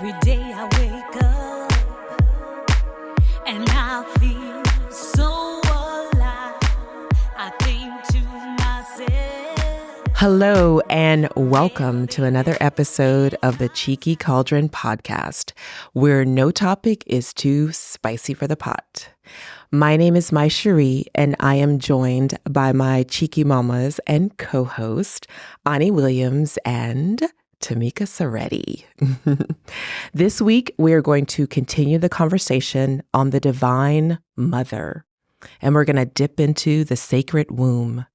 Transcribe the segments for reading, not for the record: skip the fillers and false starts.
Every day I wake up and I feel so alive. I think to myself. Hello and welcome to another episode of the Cheeky Cauldron podcast, where no topic is too spicy for the pot. My name is Mai Cherie, and I am joined by my cheeky mamas and co-host, Ani Williams and Tamika Soretti. This week, we are going to continue the conversation on the Divine Mother, and we're going to dip into the sacred womb.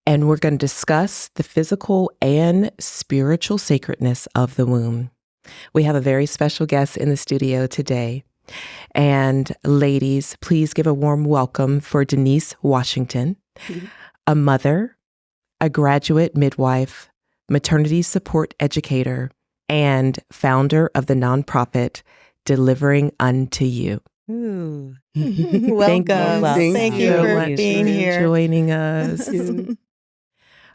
And we're going to discuss the physical and spiritual sacredness of the womb. We have a very special guest in the studio today. And ladies, please give a warm welcome for Denise Washington, a mother, a graduate midwife, maternity support educator, and founder of the nonprofit Delivering Unto You. Ooh. Welcome. Thank you for being here. Joining us.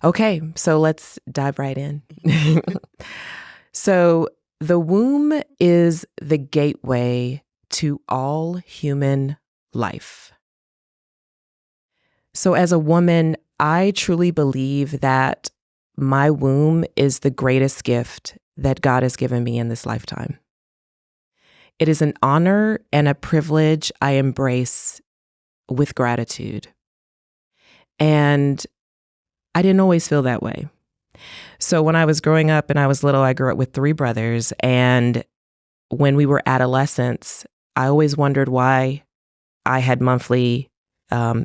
Okay, so let's dive right in. So the womb is the gateway to all human life. So as a woman, I truly believe that my womb is the greatest gift that God has given me in this lifetime. It is an honor and a privilege I embrace with gratitude. And I didn't always feel that way. So when I was growing up and I was little, I grew up with 3 brothers. And when we were adolescents, I always wondered why I had monthly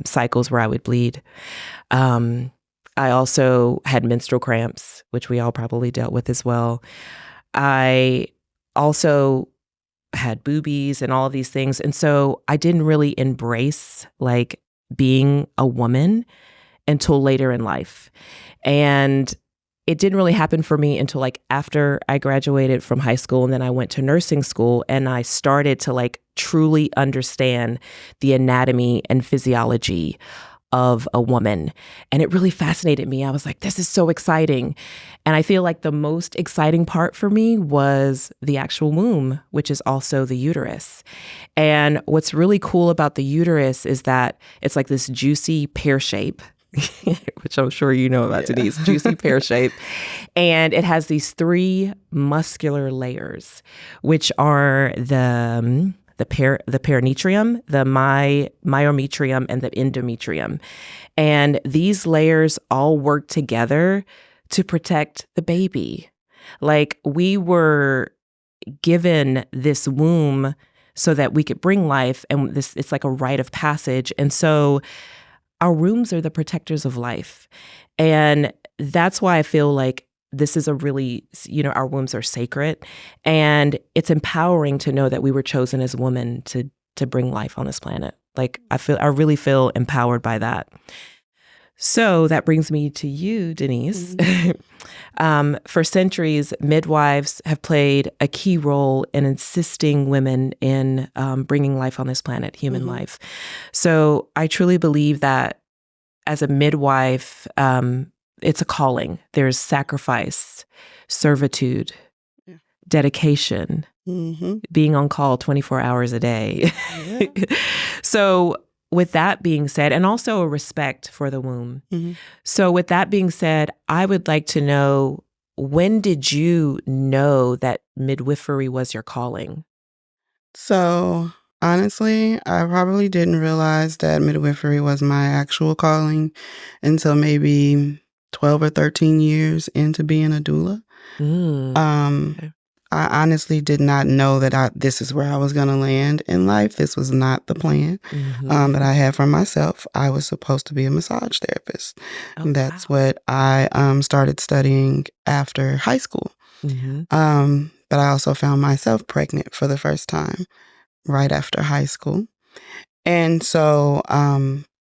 cycles where I would bleed. I also had menstrual cramps, which we all probably dealt with as well. I also had boobies and all of these things. And so I didn't really embrace like being a woman until later in life. And it didn't really happen for me until like after I graduated from high school, and then I went to nursing school, and I started to like truly understand the anatomy and physiology of a woman. And it really fascinated me. I was like, this is so exciting. And I feel like the most exciting part for me was the actual womb, which is also the uterus. And what's really cool about the uterus is that it's like this juicy pear shape, which I'm sure you know about, Denise, juicy pear shape. And it has these 3 muscular layers, which are the peritoneum, the myometrium, and the endometrium. And these layers all work together to protect the baby. Like, we were given this womb so that we could bring life, and it's like a rite of passage. And so our wombs are the protectors of life. And that's why I feel like this is a really, our wombs are sacred, and it's empowering to know that we were chosen as women to bring life on this planet. Like, I really feel empowered by that. So that brings me to you, Denise. Mm-hmm. For centuries, midwives have played a key role in assisting women in bringing life on this planet, human life. So I truly believe that as a midwife, it's a calling. There's sacrifice, servitude, dedication, being on call 24 hours a day. Yeah. So with that being said, and also a respect for the womb. So with that being said, I would like to know, when did you know that midwifery was your calling? So honestly, I probably didn't realize that midwifery was my actual calling until maybe 12 or 13 years into being a doula. Okay. I honestly did not know that this is where I was going to land in life. This was not the plan that I had for myself. I was supposed to be a massage therapist. Oh, that's what I started studying after high school. But I also found myself pregnant for the first time right after high school. And so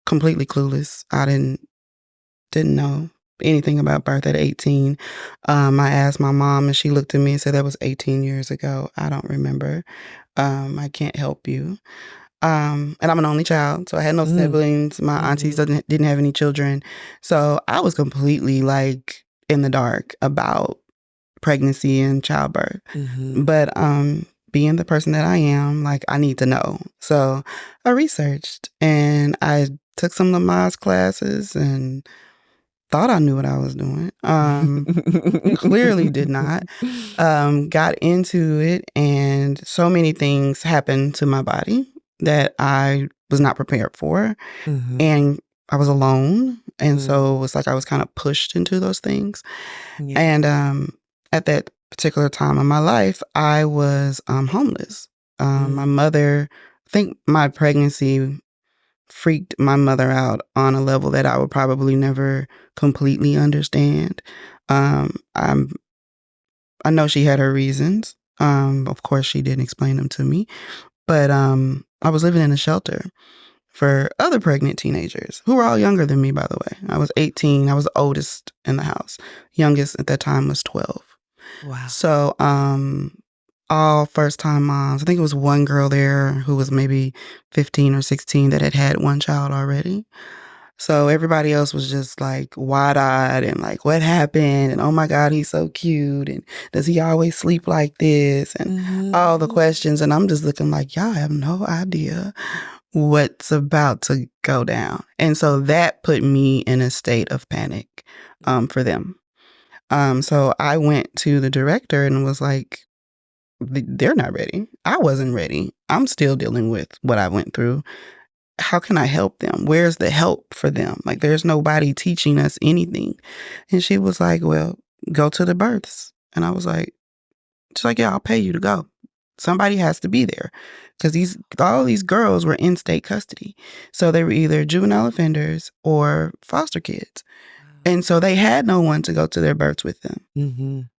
completely clueless. I didn't know anything about birth at 18. I asked my mom, and she looked at me and said, that was 18 years ago. I don't remember. I can't help you. And I'm an only child, so I had no siblings. My aunties didn't have any children. So I was completely like in the dark about pregnancy and childbirth. But being the person that I am, like, I need to know. So I researched and I took some Lamaze classes and thought I knew what I was doing. Clearly did not. Got into it, and so many things happened to my body that I was not prepared for. And I was alone. And so it was like I was kind of pushed into those things. Yeah. And at that particular time of my life, I was homeless. My mother, I think my pregnancy freaked my mother out on a level that I would probably never completely understand. I know she had her reasons. Of course, she didn't explain them to me. But I was living in a shelter for other pregnant teenagers who were all younger than me, by the way. I was 18. I was the oldest in the house. Youngest at that time was 12. Wow. So all first-time moms. I think it was one girl there who was maybe 15 or 16 that had one child already. So everybody else was just like wide-eyed and like, what happened? And oh my God, he's so cute. And does he always sleep like this? And all the questions. And I'm just looking like, y'all have no idea what's about to go down. And so that put me in a state of panic for them. So I went to the director and was like, they're not ready. I wasn't ready. I'm still dealing with what I went through. How can I help them? Where's the help for them? Like, there's nobody teaching us anything. And she was like, well, go to the births. And I was like, she's like, yeah, I'll pay you to go. Somebody has to be there. Because all these girls were in state custody. So they were either juvenile offenders or foster kids. And so they had no one to go to their births with them.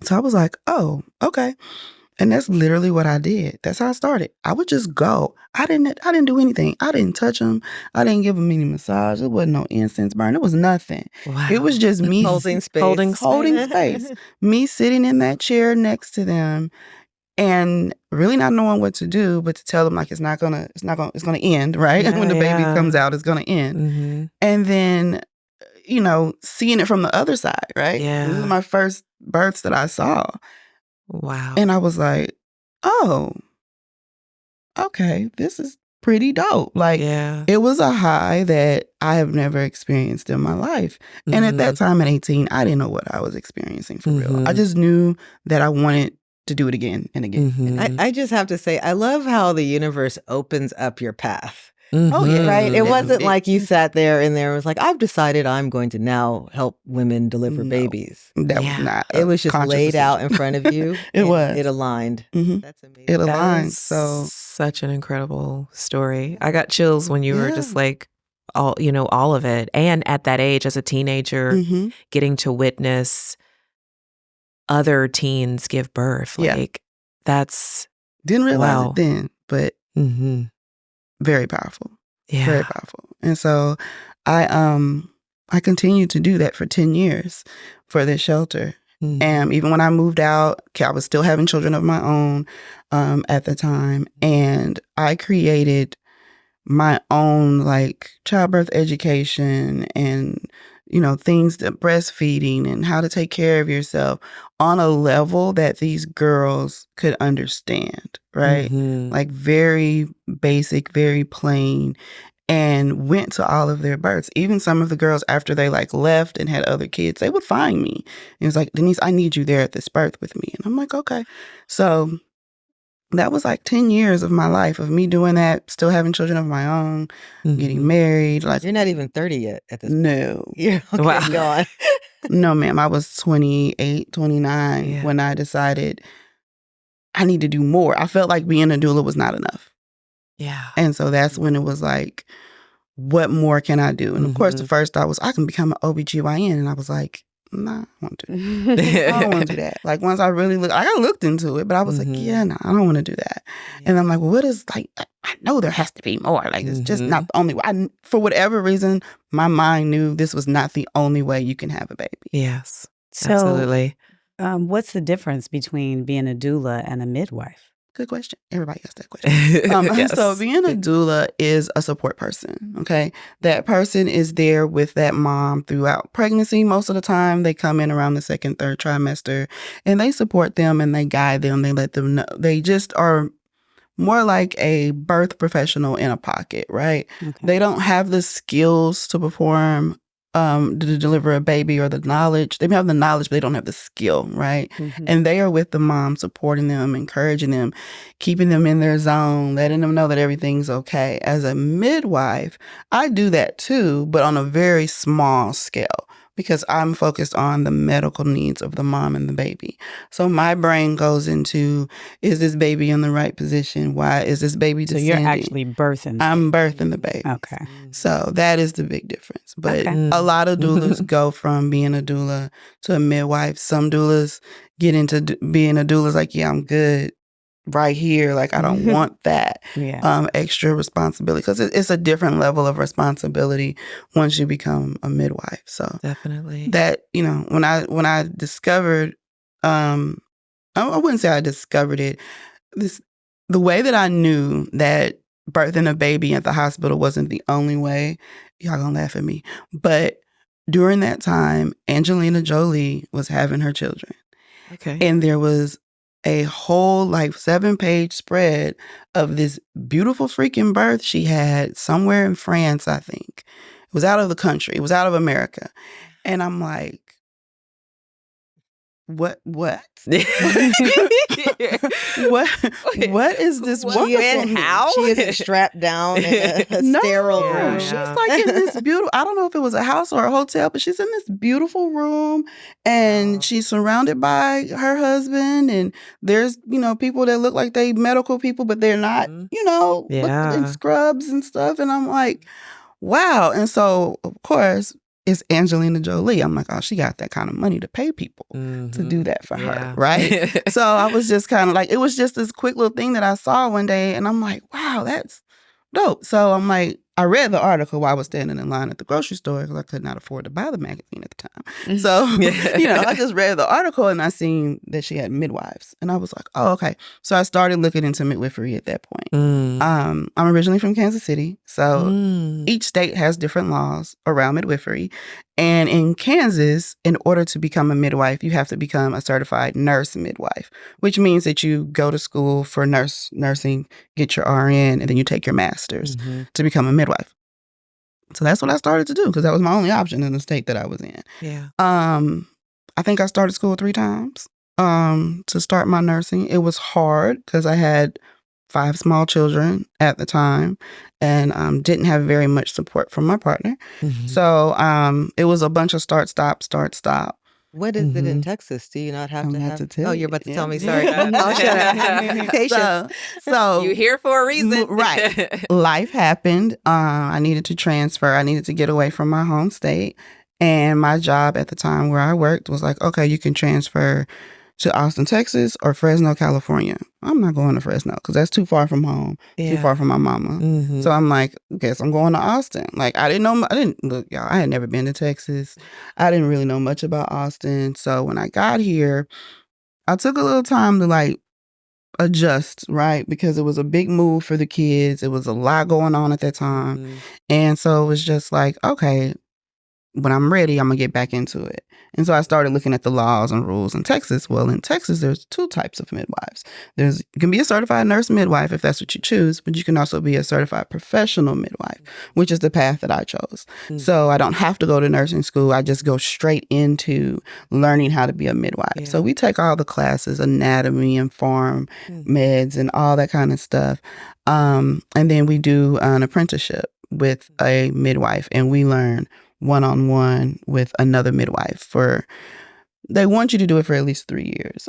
So I was like, oh, okay. And that's literally what I did. That's how I started. I would just go. I didn't do anything. I didn't touch them. I didn't give them any massage. There wasn't no incense burn. It was nothing. Wow. It was just me holding space. Holding space. Me sitting in that chair next to them and really not knowing what to do, but to tell them like it's gonna end, right? Yeah, when the baby comes out, it's gonna end. And then, seeing it from the other side, right? Yeah. This is my first births that I saw. Wow. And I was like, oh, okay, this is pretty dope. Like, it was a high that I have never experienced in my life. And at that time at 18, I didn't know what I was experiencing for real. I just knew that I wanted to do it again and again. I just have to say, I love how the universe opens up your path. Oh, yeah. Right? It wasn't like you sat there and there was like, I've decided I'm going to now help women deliver babies. That was not. It was just laid out in front of you. It was. It aligned. That's amazing. It aligned. That's So such an incredible story. I got chills when you were just like, all of it. And at that age, as a teenager, getting to witness other teens give birth. Like, that's... Didn't realize it then, but... Very powerful. Yeah. Very powerful. And so I continued to do that for 10 years for this shelter. And even when I moved out, I was still having children of my own at the time. And I created my own like childbirth education and, things that breastfeeding and how to take care of yourself on a level that these girls could understand, right? Like very basic, very plain, and went to all of their births. Even some of the girls, after they like left and had other kids, they would find me. It was like, Denise, I need you there at this birth with me. And I'm like, okay. So that was like 10 years of my life of me doing that, still having children of my own, getting married. Like, you're not even 30 yet at this point. No. Yeah. Okay, go on. No, ma'am. I was 28, 29 when I decided I need to do more. I felt like being a doula was not enough. Yeah. And so that's when it was like, what more can I do? And of course, the first thought was, I can become an OBGYN. And I was like, nah, I don't want to do that. I don't want to do that. Like, once I really I looked into it, but I was like, yeah, no, I don't want to do that. And I'm like, well, what is, like, I know there has to be more. Like, it's just not the only way. For whatever reason, my mind knew this was not the only way you can have a baby. Yes, So, absolutely. What's the difference between being a doula and a midwife? Good question. Everybody asks that question. Yes. So being a doula is a support person, okay? That person is there with that mom throughout pregnancy. Most of the time, they come in around the second, third trimester, and they support them and they guide them. They let them know. They just are more like a birth professional in a pocket, right? Okay. They don't have the skills to perform, to deliver a baby, or the knowledge. They have the knowledge, but they don't have the skill, right? Mhm. And they are with the mom, supporting them, encouraging them, keeping them in their zone, letting them know that everything's okay. As a midwife, I do that too, but on a very small scale, because I'm focused on the medical needs of the mom and the baby. So my brain goes into, is this baby in the right position? Why is this baby So descending? you're actually birthing. I'm birthing the baby. Okay. So that is the big difference. But Okay. a lot of doulas go from being a doula to a midwife. Some doulas get into being a doula, like, yeah, I'm good right here. Like, I don't want that Yeah. extra responsibility, because it's a different level of responsibility once you become a midwife. So Definitely. that, when I discovered, I wouldn't say I discovered it. The way that I knew that birthing a baby at the hospital wasn't the only way, y'all gonna laugh at me, but during that time, Angelina Jolie was having her children. Okay. And there was a whole 7-page spread of this beautiful freaking birth she had somewhere in France, I think. It was out of the country. It was out of America. And I'm like, what? What is this What? wonderful? And how? She isn't strapped down in a No, sterile room. she's like in this beautiful, I don't know if it was a house or a hotel, but she's in this beautiful room, and she's surrounded by her husband, and there's, people that look like they medical people, but they're not, Yeah. in scrubs and stuff. And I'm like, wow. And so, of course, it's Angelina Jolie. I'm like, oh, she got that kind of money to pay people to do that for her, right? So I was just kind of like, it was just this quick little thing that I saw one day, and I'm like, wow, that's dope. So I'm like, I read the article while I was standing in line at the grocery store, because I could not afford to buy the magazine at the time. So, I just read the article, and I seen that she had midwives, and I was like, oh, okay. So I started looking into midwifery at that point. I'm originally from Kansas City, so each state has different laws around midwifery. And in Kansas, in order to become a midwife, you have to become a certified nurse midwife, which means that you go to school for nursing, get your RN, and then you take your master's to become a midwife. So that's what I started to do, because that was my only option in the state that I was in. Yeah. I think I started school 3 times to start my nursing. It was hard because I had 5 small children at the time, and didn't have very much support from my partner. So it was a bunch of start, stop. What is it in Texas? Do you not have I'm to about have? to tell Oh, you. you're about to Yeah. tell me. Sorry. I'll shut up. Patience. So You here for a reason. Right. Life happened. I needed to transfer. I needed to get away from my home state. And my job at the time where I worked was like, okay, you can transfer to Austin, Texas, or Fresno, California. I'm not going to Fresno because that's too far from home, too far from my mama. So I'm like, guess I'm going to Austin. Like, look, y'all, I had never been to Texas. I didn't really know much about Austin. So when I got here, I took a little time to adjust, right? Because it was a big move for the kids. It was a lot going on at that time. And so it was just like, okay, when I'm ready, I'm going to get back into it. And so I started looking at the laws and rules in Texas. Well, in Texas, there's 2 types of midwives. You can be a certified nurse midwife if that's what you choose, but you can also be a certified professional midwife, which is the path that I chose. So I don't have to go to nursing school. I just go straight into learning how to be a midwife. So we take all the classes, anatomy and pharm meds and all that kind of stuff. And then we do an apprenticeship with a midwife, and we learn one-on-one with another midwife. They want you to do it for at least 3 years.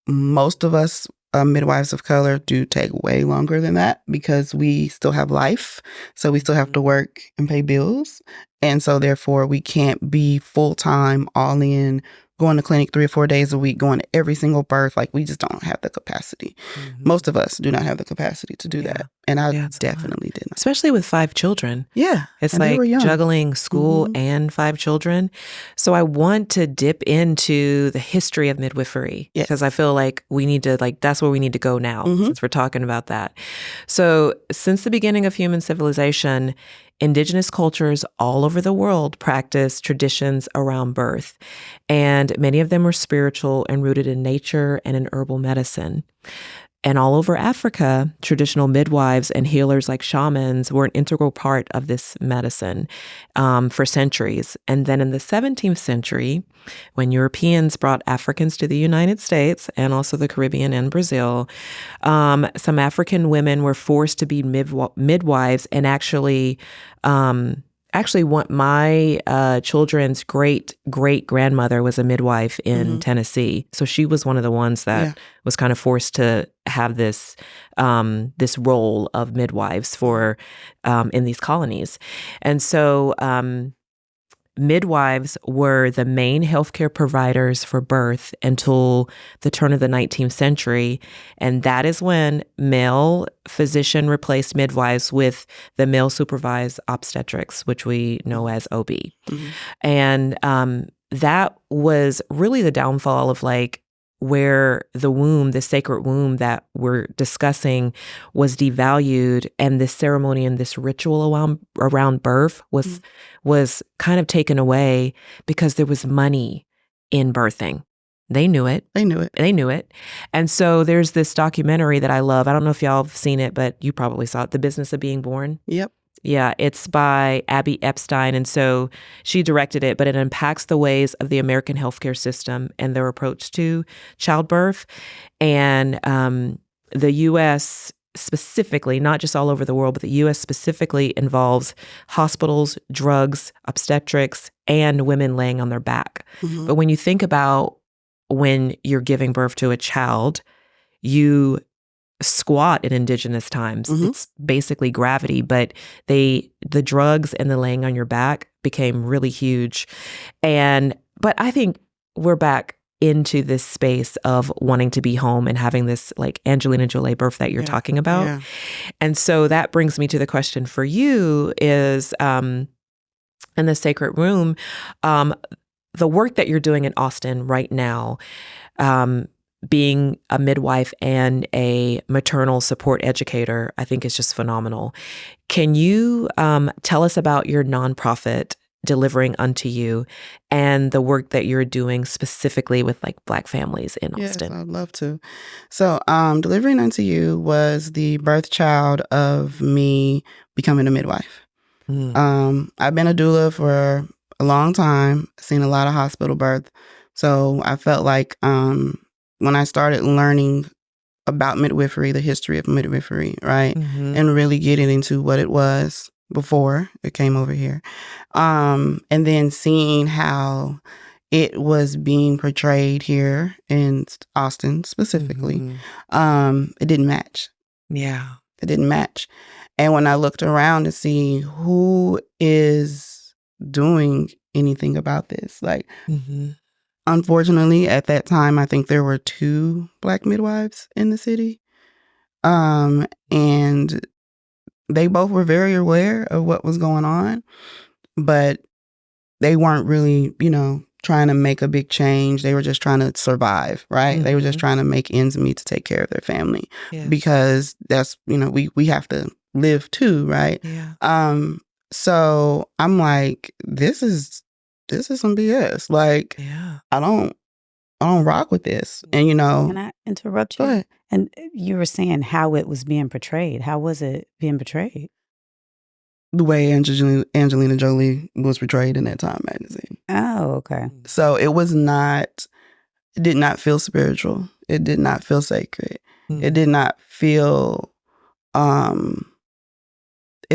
Most of us midwives of color do take way longer than that, because we still have life. So we still have to work and pay bills. And so therefore we can't be full-time, all in going to clinic 3 or 4 days a week, going to every single birth. Like, we just don't have the capacity. Most of us do not have the capacity to do that. And I definitely did not. Especially with 5 children. Yeah. It's and they like were young. juggling school and 5 children. So I want to dip into the history of midwifery because I feel like we need to, like, that's where we need to go now since we're talking about that. So since the beginning of human civilization, indigenous cultures all over the world practice traditions around birth, and many of them are spiritual and rooted in nature and in herbal medicine. And all over Africa, traditional midwives and healers like shamans were an integral part of this medicine for centuries. And then in the 17th century, when Europeans brought Africans to the United States and also the Caribbean and Brazil, some African women were forced to be midwives and actually my children's great-great-grandmother was a midwife in Tennessee. So she was one of the ones that was kind of forced to have this this role of midwives for in these colonies. And so midwives were the main healthcare providers for birth until the turn of the 19th century. And that is when male physician replaced midwives with the male supervised obstetrics, which we know as OB. And that was really the downfall of like where the womb, the sacred womb that we're discussing, was devalued, and this ceremony and this ritual around birth was kind of taken away because there was money in birthing. They knew it. They knew it. They knew it. And so there's this documentary that I love. I don't know if y'all have seen it, but you probably saw it, The Business of Being Born. Yep. Yeah, it's by Abby Epstein. And so she directed it, but it unpacks the ways of the American healthcare system and their approach to childbirth. And the U.S. specifically, not just all over the world, but the U.S. specifically involves hospitals, drugs, obstetrics, and women laying on their back. But when you think about when you're giving birth to a child, you squat in indigenous times. It's basically gravity, but the drugs and the laying on your back became really huge. But I think we're back into this space of wanting to be home and having this like Angelina Jolie birth that you're talking about. Yeah. And so that brings me to the question for you is, in the sacred room, the work that you're doing in Austin right now, being a midwife and a maternal support educator, I think is just phenomenal. Can you tell us about your nonprofit, Delivering Unto You, and the work that you're doing specifically with like Black families in Austin? Yes, I'd love to. So Delivering Unto You was the birth child of me becoming a midwife. I've been a doula for a long time, seen a lot of hospital birth. So I felt like when I started learning about midwifery, the history of midwifery, right? And really getting into what it was before it came over here. And then seeing how it was being portrayed here in Austin specifically, it didn't match. Yeah. It didn't match. And when I looked around to see who is doing anything about this, like, unfortunately, at that time, I think there were 2 Black midwives in the city. And they both were very aware of what was going on, but they weren't really, trying to make a big change. They were just trying to survive, right? They were just trying to make ends meet to take care of their family because that's, we have to live too, right? So I'm like, this is some BS. Like, I don't rock with this. And Can I interrupt you? Go ahead. And you were saying how it was being portrayed. How was it being portrayed? The way Angelina Jolie was portrayed in that Time magazine. Oh, okay. So it did not feel spiritual. It did not feel sacred. It did not feel, it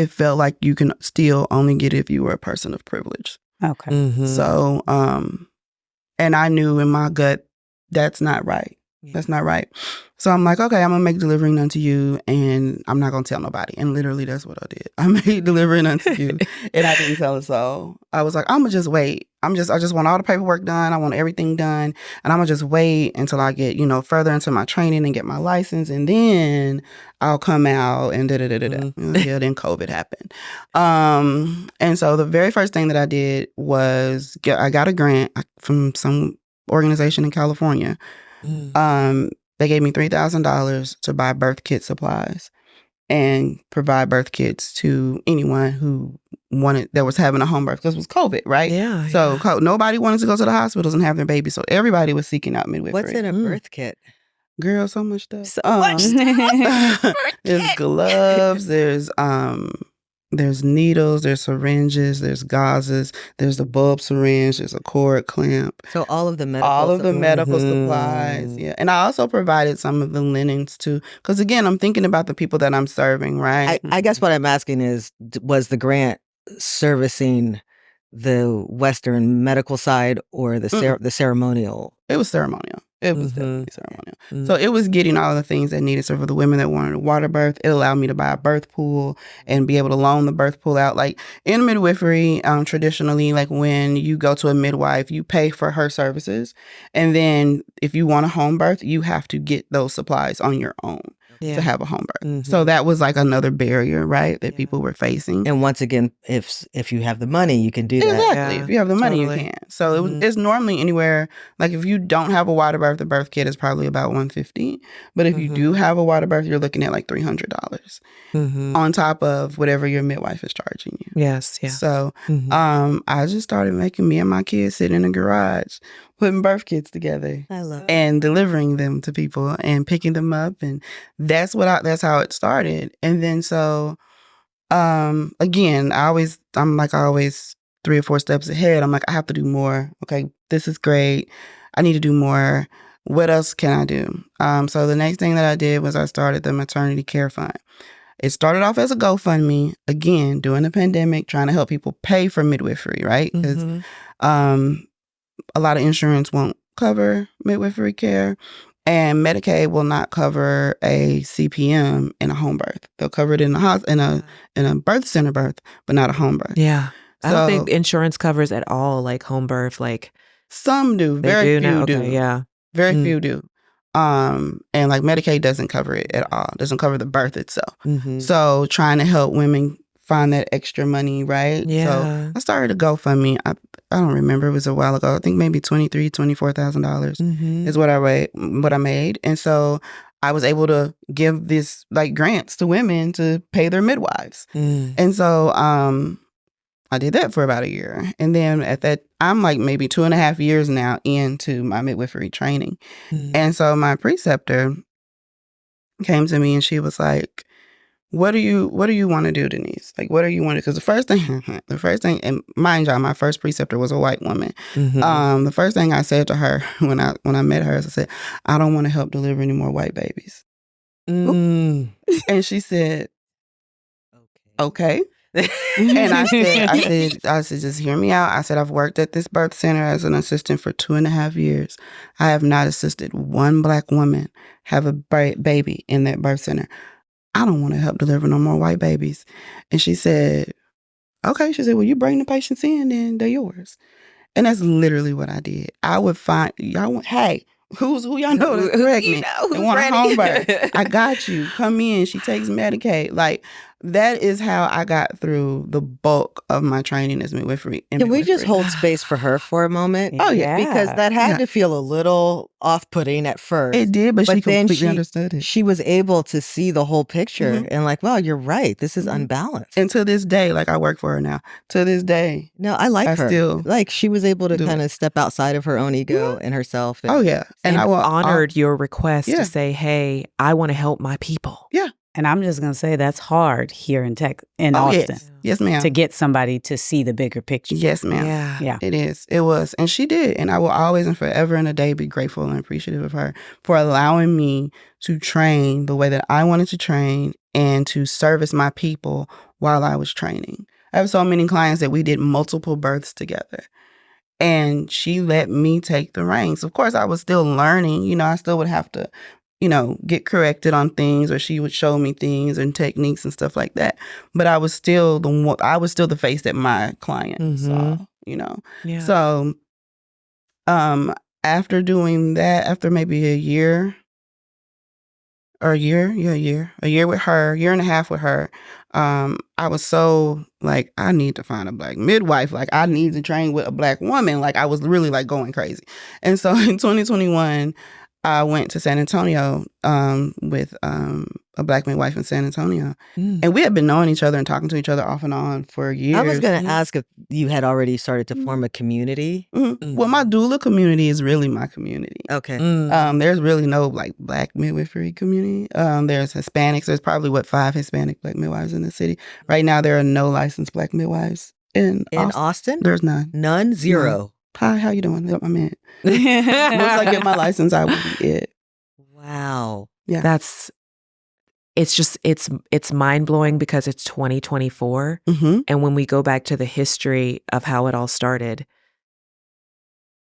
felt like you can still only get it if you were a person of privilege. Okay. So, and I knew in my gut, that's not right. That's not right. So I'm like, okay, I'm going to make delivering unto you, and I'm not going to tell nobody. And literally, that's what I did. I made delivering unto you, and I didn't tell a soul. I was like, I'm going to just wait. I just want all the paperwork done. I want everything done. And I'm going to just wait until I get, further into my training and get my license. And then I'll come out and da-da-da-da-da. Yeah, then COVID happened. And so the very first thing that I did was I got a grant from some organization in California. They gave me $3,000 to buy birth kit supplies and provide birth kits to anyone who was having a home birth, because it was COVID, right? Yeah. So nobody wanted to go to the hospitals and have their baby. So everybody was seeking out midwifery. What's in a birth kit? Girl, so much stuff. So much stuff. There's gloves, there's needles, there's syringes, there's gauzes, there's the bulb syringe, there's a cord clamp. So all of the medical supplies. Yeah. And I also provided some of the linens too. Because again, I'm thinking about the people that I'm serving, right? I guess what I'm asking is, was the grant servicing the Western medical side or the ceremonial? It was ceremonial. It was definitely ceremonial. So it was getting all the things that needed. So for the women that wanted a water birth, it allowed me to buy a birth pool and be able to loan the birth pool out. Like in midwifery, traditionally, like when you go to a midwife, you pay for her services. And then if you want a home birth, you have to get those supplies on your own to have a home birth. So that was like another barrier, right, that people were facing. And once again, if you have the money, you can do that. Exactly. If you have the money, you can. So it's normally anywhere, like if you don't have a water birth, the birth kit is probably about $150. But if you do have a water birth, you're looking at like $300 on top of whatever your midwife is charging you. Yes. Yeah. So I just started making me and my kids sit in the garage, putting birth kits together. I love it. And delivering them to people and picking them up. And that's how it started. And then so again, I'm always 3 or 4 steps ahead. I'm like, I have to do more. Okay, this is great. I need to do more. What else can I do? So the next thing that I did was I started the maternity care fund. It started off as a GoFundMe, again, during the pandemic, trying to help people pay for midwifery, right? Because a lot of insurance won't cover midwifery care, and Medicaid will not cover a CPM in a home birth. They'll cover it in a birth center birth, but not a home birth. Yeah. I don't think insurance covers at all, like home birth. Like some do, very few do. Okay, yeah, very few do. And like Medicaid doesn't cover it at all. Doesn't cover the birth itself. So trying to help women find that extra money, right? Yeah. So I started a GoFundMe. I don't remember. It was a while ago. I think maybe $24,000 is what I made. And so I was able to give this like grants to women to pay their midwives. And so I did that for about a year. And then I'm like maybe 2.5 years now into my midwifery training. And so my preceptor came to me and she was like, what do you want to do, Denise? Like, what do you want to? Because the first thing, and mind you, my first preceptor was a white woman. The first thing I said to her when I met her is I said, I don't want to help deliver any more white babies. And she said, okay. And I said, just hear me out. I said, I've worked at this birth center as an assistant for 2.5 years. I have not assisted one Black woman have a baby in that birth center. I don't want to help deliver no more white babies. And she said, okay. She said, well, you bring the patients in, then they're yours. And that's literally what I did. I would find, hey, who y'all know that's pregnant and want a home birth? I got you. Come in. She takes Medicaid. Like, that is how I got through the bulk of my training as midwifery. Can we just hold space for her for a moment? Oh, yeah. Because that had to feel a little off-putting at first. It did, but she completely understood it. She was able to see the whole picture and like, wow, you're right. This is unbalanced. And to this day, like I work for her now. To this day. No, I like her. Still like she was able to kind of step outside of her own ego and herself. And, And I honored your request to say, hey, I want to help my people. Yeah. And I'm just going to say that's hard here in Austin. Yes, ma'am. To get somebody to see the bigger picture. Yes, ma'am. Yeah. It is. It was. And she did. And I will always and forever and a day be grateful and appreciative of her for allowing me to train the way that I wanted to train and to service my people while I was training. I have so many clients that we did multiple births together. And she let me take the reins. Of course, I was still learning. I still would have to get corrected on things, or she would show me things and techniques and stuff like that. But I was still the face that my client saw, Yeah. So, after doing that, after maybe a year with her, year and a half with her, I was so like, I need to find a Black midwife. Like, I need to train with a Black woman. Like, I was really like going crazy. And so in 2021, I went to San Antonio with a Black midwife in San Antonio. And we had been knowing each other and talking to each other off and on for years. I was going to ask if you had already started to form a community. Well, my doula community is really my community. Okay. There's really no like Black midwifery community. There's Hispanics. There's probably 5 Hispanic Black midwives in the city. Right now, there are no licensed Black midwives in Austin. There's none. None? Zero. No. Hi, how you doing? Yep, I'm in. Once I get my license, I will be it. Wow. Yeah. It's mind-blowing because it's 2024. And when we go back to the history of how it all started,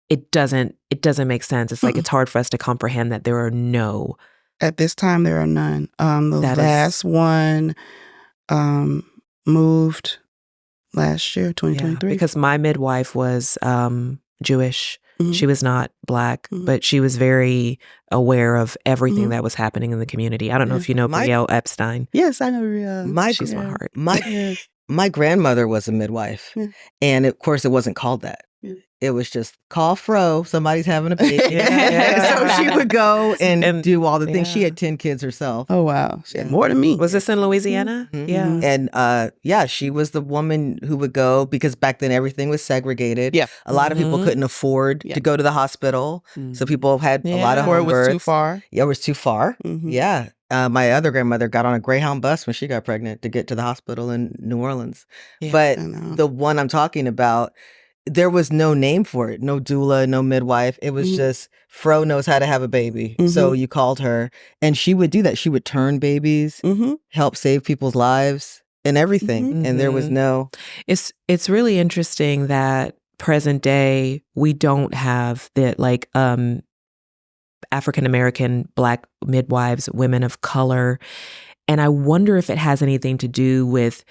it doesn't make sense. It's like it's hard for us to comprehend that there are no. At this time, there are none. The last one moved last year, 2023. Because my midwife was Jewish. She was not Black, but she was very aware of everything that was happening in the community. I don't know if you know Brielle Epstein. Yes, I know Brielle. She's my heart. My grandmother was a midwife, and of course, it wasn't called that. It was just call Fro, somebody's having a baby. So she would go and do all the things. She had 10 kids herself. Oh, wow. She had more than me. Was this in Louisiana? Yeah. And she was the woman who would go, because back then everything was segregated. Yeah. A lot of people couldn't afford to go to the hospital. So people had a lot of Or it home was births. too far. Yeah, it was too far. Yeah. My other grandmother got on a Greyhound bus when she got pregnant to get to the hospital in New Orleans. Yeah, but the one I'm talking about, there was no name for it. No doula, no midwife. It was just Fro knows how to have a baby. So you called her, and she would do that. She would turn babies, help save people's lives and everything. And there was no. It's really interesting that present day we don't have the African American Black midwives, women of color. And I wonder if it has anything to do with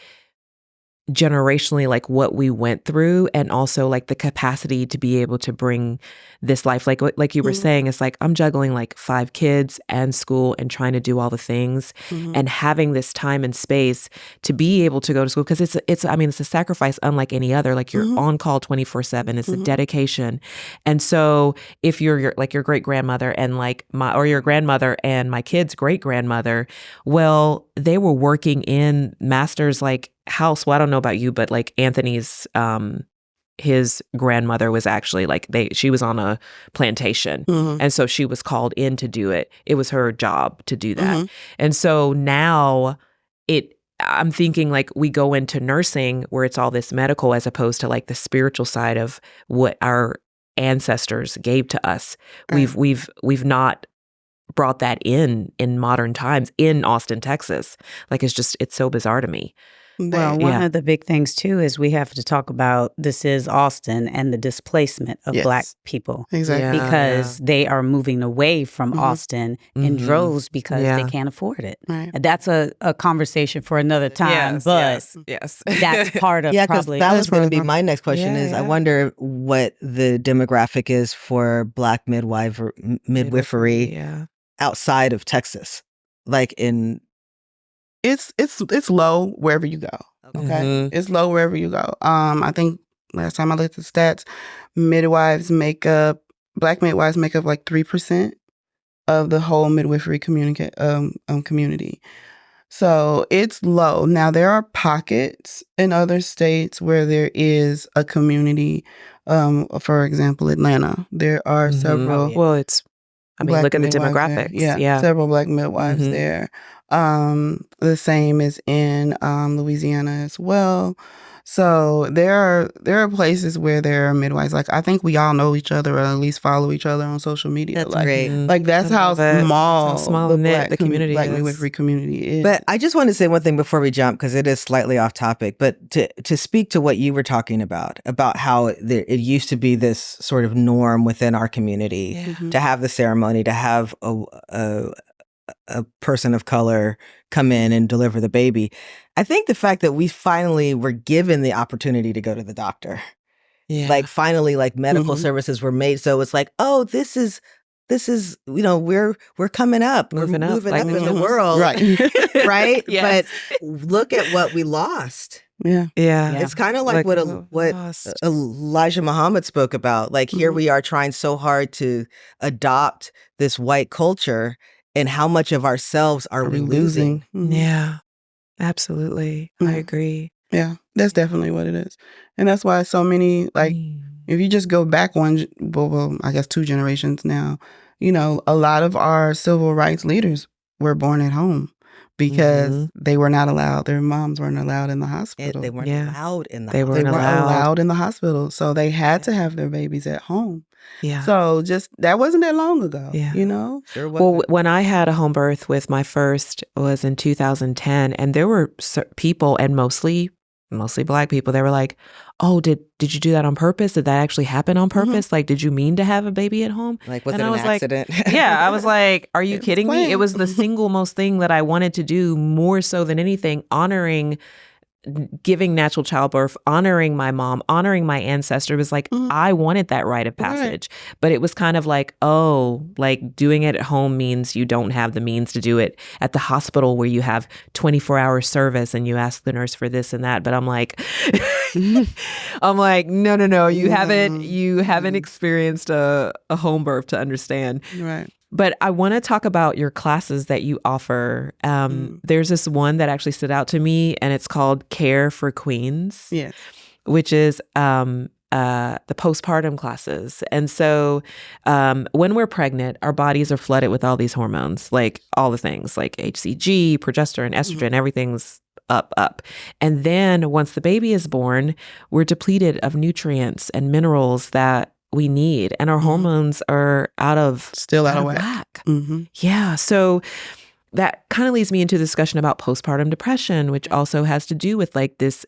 generationally, like what we went through, and also like the capacity to be able to bring this life. Like you were saying, it's like I'm juggling like 5 kids and school and trying to do all the things and having this time and space to be able to go to school, because it's a sacrifice unlike any other. Like you're on call 24/7. It's a dedication. And so if you're your great grandmother and or your grandmother and my kid's great grandmother, well, they were working in master's house. Well, I don't know about you, but like Anthony's his grandmother was actually she was on a plantation. And so she was called in to do it. It was her job to do that. And so now I'm thinking we go into nursing where it's all this medical as opposed to the spiritual side of what our ancestors gave to us. Right. We've not brought that in modern times in Austin, Texas. It's so bizarre to me. Well, one of the big things, too, is we have to talk about this is Austin and the displacement of Black people. Exactly. Because they are moving away from Austin in droves because they can't afford it. Right. And that's a conversation for another time. Yes, that's part of probably. That was going to be my next question I wonder what the demographic is for Black midwifery outside of Texas. It's low wherever you go. Okay, it's low wherever you go. I think last time I looked at stats, Black midwives make up 3% of the whole midwifery community. So it's low. Now there are pockets in other states where there is a community. For example, Atlanta, there are several. Look at the demographics. Yeah, several Black midwives there. The same is in Louisiana as well. So there are places where there are midwives. Like I think we all know each other or at least follow each other on social media. That's like, great. Like that's how small the community Black is. midwifery community is. But I just want to say one thing before we jump, because it is slightly off topic, but to speak to what you were talking about how it used to be this sort of norm within our community to have the ceremony, to have a person of color come in and deliver the baby. I think the fact that we finally were given the opportunity to go to the doctor, like finally, like medical services were made. So it's like, oh, this is, we're coming up, moving up like, in the world. Right. Right. Yes. But look at what we lost. Yeah. It's kind of like what Elijah Muhammad spoke about. Like here we are trying so hard to adopt this white culture, and how much of ourselves are we losing? Yeah, absolutely. I agree. Yeah, that's definitely what it is. And that's why so many, like, if you just go back I guess 2 generations now, a lot of our civil rights leaders were born at home because they were not allowed. Their moms weren't allowed in the hospital. They weren't allowed in the hospital. They weren't allowed in the hospital. So they had to have their babies at home. Yeah. So that wasn't that long ago, Sure wasn't. Well, when I had a home birth with my first was in 2010, and there were people, and mostly Black people, they were like, oh, did you do that on purpose? Did that actually happen on purpose? Like, did you mean to have a baby at home? Like, was it an accident? Like, yeah, I was like, are you kidding me? It was the single most thing that I wanted to do, more so than anything, honoring giving natural childbirth, honoring my mom, honoring my ancestor. It was like, I wanted that rite of passage. Right. But it was kind of like, like doing it at home means you don't have the means to do it at the hospital where you have 24-hour service and you ask the nurse for this and that. But I'm like, no, you haven't experienced a home birth to understand. Right. But I want to talk about your classes that you offer. There's this one that actually stood out to me, and it's called Care for Queens, which is the postpartum classes. And so when we're pregnant, our bodies are flooded with all these hormones, like all the things like HCG, progesterone, estrogen, everything's up. And then once the baby is born, we're depleted of nutrients and minerals that we need, and our hormones are out of whack. Yeah. So that kind of leads me into a discussion about postpartum depression, which also has to do with like this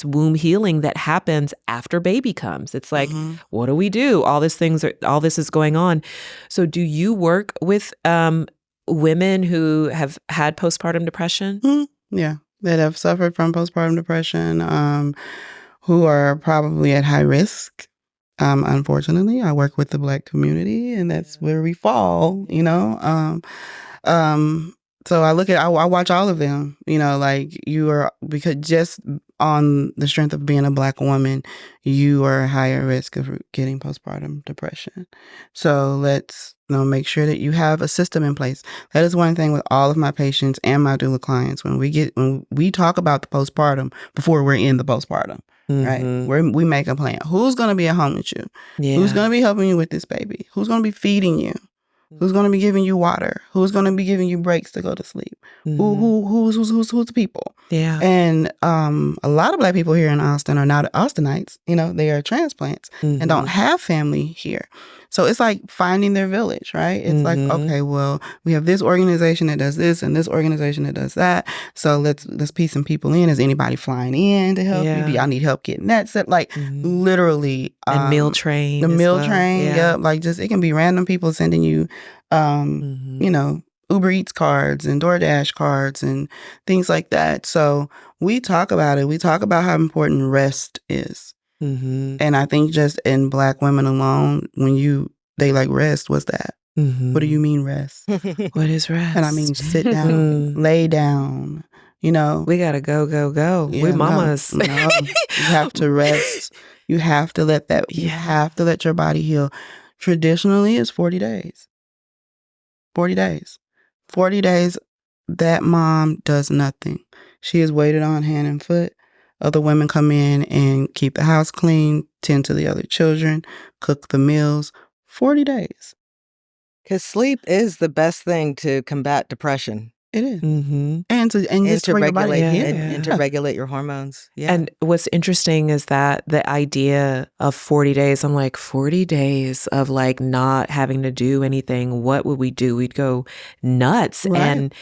womb healing that happens after baby comes. It's like, what do we do? All this is going on. So do you work with women who have had postpartum depression? Yeah, that have suffered from postpartum depression, who are probably at high risk. Unfortunately, I work with the Black community, and that's where we fall, So I watch all of them, like because just on the strength of being a Black woman, you are at higher risk of getting postpartum depression. So let's make sure that you have a system in place. That is one thing with all of my patients and my doula clients. When we talk about the postpartum before we're in the postpartum, right? We make a plan. Who's going to be at home with you? Yeah. Who's going to be helping you with this baby? Who's going to be feeding you? Who's going to be giving you water? Who's going to be giving you breaks to go to sleep? Who's the people? Yeah. And a lot of Black people here in Austin are not Austinites. They are transplants and don't have family here. So it's like finding their village, right? It's like, okay, well, we have this organization that does this and this organization that does that. So let's piece some people in. Is anybody flying in to help you? Do y'all need help getting that set? Like literally. And meal train. The meal train. Yeah. Like just, it can be random people sending you, Uber Eats cards and DoorDash cards and things like that. So we talk about it. We talk about how important rest is. And I think just in Black women alone, when they like rest, what's that? What do you mean rest? What is rest? And I mean sit down, lay down, We gotta go. Yeah, we mamas. No. You have to rest. You have to let you have to let your body heal. Traditionally, it's 40 days. 40 days. 40 days, that mom does nothing. She is waited on hand and foot. Other women come in and keep the house clean, tend to the other children, cook the meals. 40 days. Because sleep is the best thing to combat depression. It is. Mm-hmm. And just to regulate and to regulate your hormones. Yeah. And what's interesting is that the idea of 40 days, I'm like, 40 days of like not having to do anything, what would we do? We'd go nuts. Right.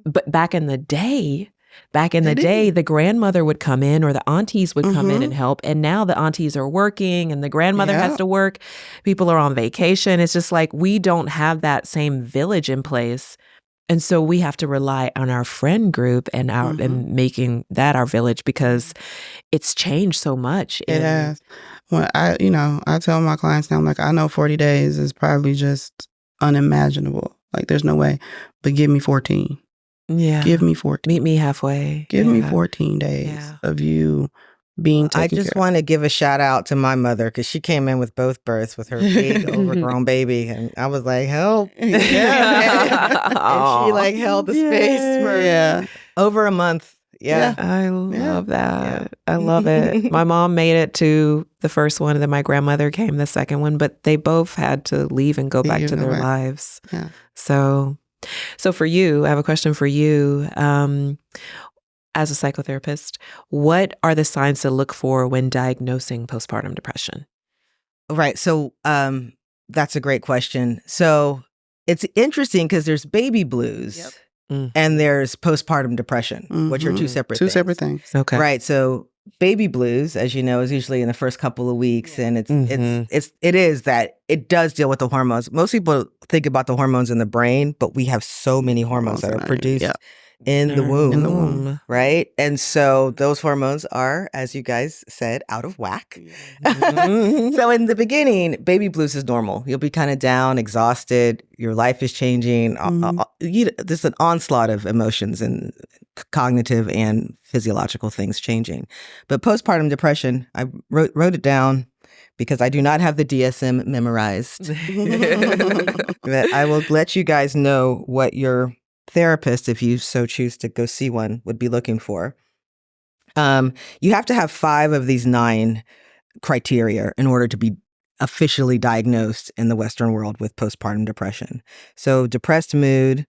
But back in the day, the grandmother would come in or the aunties would come in and help. And now the aunties are working and the grandmother has to work. People are on vacation. It's just like we don't have that same village in place. And so we have to rely on our friend group and and making that our village because it's changed so much. It has. Well, I tell my clients now, I'm like, I know 40 days is probably just unimaginable. Like there's no way, but give me 14. Yeah. Give me 14. Meet me halfway. Give me 14 days of you being taken care of. I just want to give a shout out to my mother because she came in with both births with her big overgrown baby. And I was like, help. And she like held the space for over a month. Yeah. I love that. I love it. My mom made it to the first one and then my grandmother came the second one, but they both had to leave and go back to their lives. Yeah. So for you, I have a question for you. As a psychotherapist, what are the signs to look for when diagnosing postpartum depression? Right. So that's a great question. So it's interesting because there's baby blues and there's postpartum depression, which are two separate things. Okay. Right. So baby blues, as you know, is usually in the first couple of weeks, and it does deal with the hormones. Most people think about the hormones in the brain, but we have so many hormones that are produced in the womb, right? And so those hormones are, as you guys said, out of whack. So in the beginning, baby blues is normal. You'll be kind of down, exhausted. Your life is changing. There's an onslaught of emotions and cognitive and physiological things changing. But postpartum depression, I wrote it down because I do not have the DSM memorized. But I will let you guys know what your therapist, if you so choose to go see one, would be looking for. You have to have 5 of these 9 criteria in order to be officially diagnosed in the Western world with postpartum depression. So depressed mood,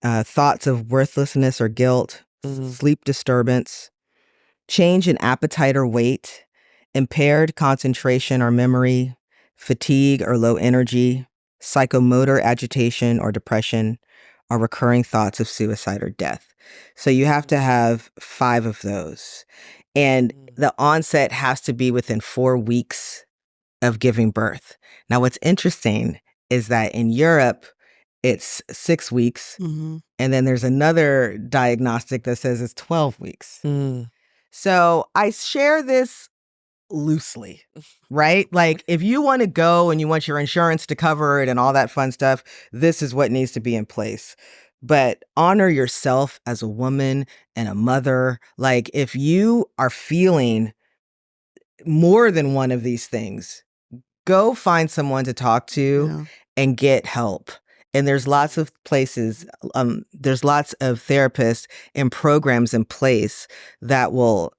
thoughts of worthlessness or guilt, sleep disturbance, change in appetite or weight, impaired concentration or memory, fatigue or low energy, psychomotor agitation or depression, or recurring thoughts of suicide or death. So you have to have 5 of those. And the onset has to be within 4 weeks of giving birth. Now, what's interesting is that in Europe, it's 6 weeks. And then there's another diagnostic that says it's 12 weeks. So I share this loosely, right? Like if you want to go and you want your insurance to cover it and all that fun stuff, this is what needs to be in place. But honor yourself as a woman and a mother. Like if you are feeling more than one of these things, go find someone to talk to and get help. And there's lots of places, there's lots of therapists and programs in place that will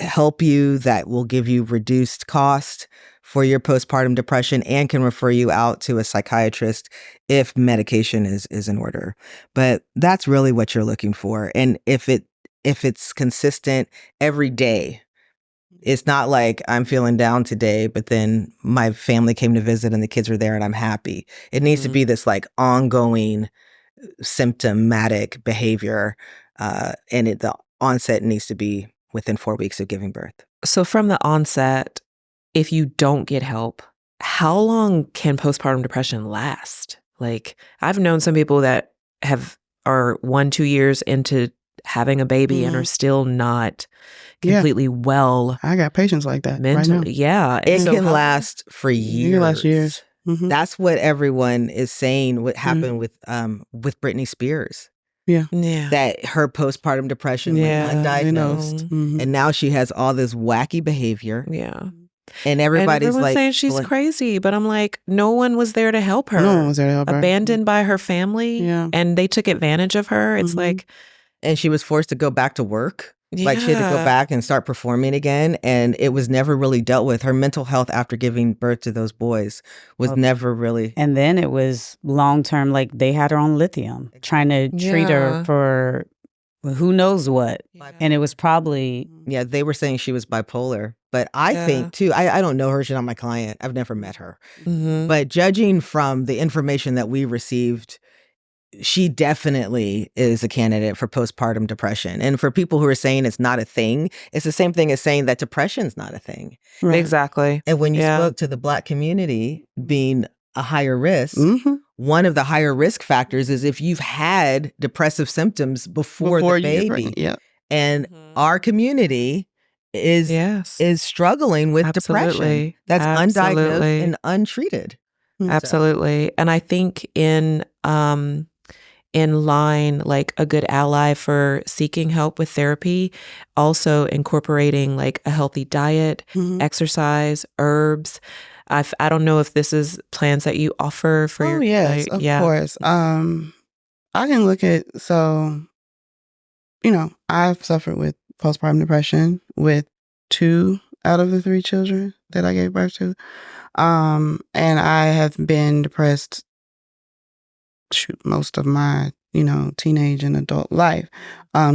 help you, that will give you reduced cost for your postpartum depression and can refer you out to a psychiatrist if medication is in order. But that's really what you're looking for. And if it's consistent every day, it's not like I'm feeling down today, but then my family came to visit and the kids are there and I'm happy. It needs to be this like ongoing symptomatic behavior. And the onset needs to be within 4 weeks of giving birth. So from the onset, if you don't get help, how long can postpartum depression last? Like I've known some people that are 1-2 years into having a baby and are still not completely well. I got patients like that mentally. Right now. Yeah. It can last for years. It can last years. That's what everyone is saying what happened with Britney Spears. Yeah. That her postpartum depression went undiagnosed. And now she has all this wacky behavior. Yeah. And everybody's like saying she's crazy, but I'm like, no one was there to help her. No one was there to help her. Abandoned by her family. Yeah. And they took advantage of her. It's like, and she was forced to go back to work. Like she had to go back and start performing again. And it was never really dealt with. Her mental health after giving birth to those boys was never really. And then it was long-term, like they had her on lithium, trying to treat her for who knows what. And it was probably. Yeah, they were saying she was bipolar. But I think too, I don't know her. She's not my client. I've never met her. But judging from the information that we received, she definitely is a candidate for postpartum depression. And for people who are saying it's not a thing, it's the same thing as saying that depression's not a thing. Right. Exactly. And when you spoke to the Black community being a higher risk, one of the higher risk factors is if you've had depressive symptoms before the baby. And our community is struggling with depression that's undiagnosed and untreated. Absolutely. And I think in line, like a good ally for seeking help with therapy, also incorporating like a healthy diet, exercise, herbs. I don't know if this is plans that you offer for your. Yes, of course. I can look at, I've suffered with postpartum depression with 2 out of the 3 children that I gave birth to. And I have been depressed most of my, teenage and adult life,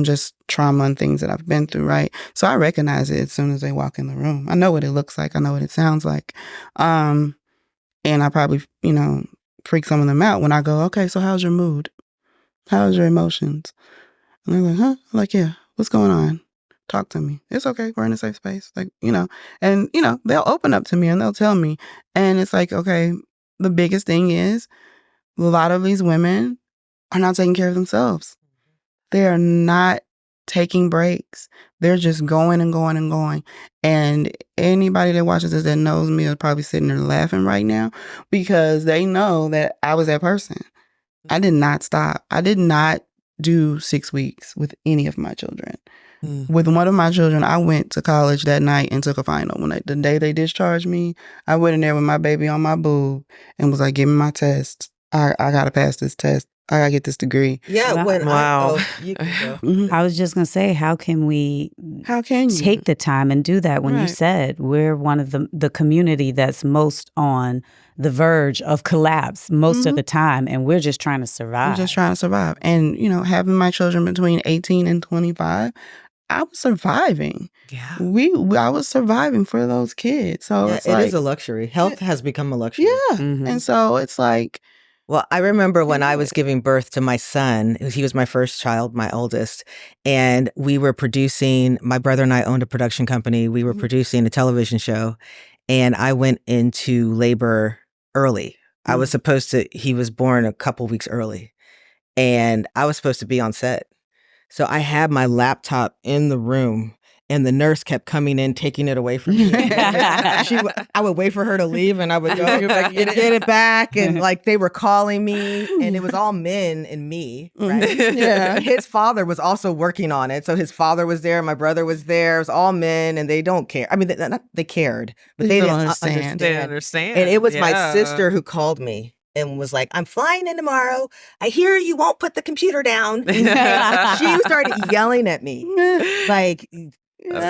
just trauma and things that I've been through, right? So I recognize it as soon as they walk in the room. I know what it looks like. I know what it sounds like. And I probably, freak some of them out when I go, okay, so how's your mood? How's your emotions? And they're like, huh? I'm like, yeah, what's going on? Talk to me. It's okay. We're in a safe space. Like, and, they'll open up to me and they'll tell me. And it's like, okay, the biggest thing is a lot of these women are not taking care of themselves. They are not taking breaks. They're just going and going and going. And anybody that watches this that knows me is probably sitting there laughing right now because they know that I was that person. I did not stop. I did not do 6 weeks with any of my children. With one of my children, I went to college that night and took a final. The day they discharged me, I went in there with my baby on my boob and was like, give me my test. I got to pass this test. I got to get this degree. Yeah. Wow. You can go. I was just going to say, how can you take the time and do that when you said we're one of the community that's most on the verge of collapse most of the time, and we're just trying to survive. I'm just trying to survive. And, having my children between 18 and 25, I was surviving. Yeah. I was surviving for those kids. So it is a luxury. Health has become a luxury. Yeah. And so it's like. Well, I remember when I was giving birth to my son, he was my first child, my oldest, and we were producing, my brother and I owned a production company. We were producing a television show, and I went into labor early. I was he was born a couple weeks early, and I was supposed to be on set. So I had my laptop in the room, and the nurse kept coming in, taking it away from me. I would wait for her to leave, and I would go get it back. And like they were calling me, and it was all men and me, right? Yeah. His father was also working on it. So his father was there, my brother was there. It was all men, and they don't care. I mean, they cared, but they didn't understand. They didn't understand. And it was my sister who called me and was like, I'm flying in tomorrow. I hear you won't put the computer down. She started yelling at me. Like,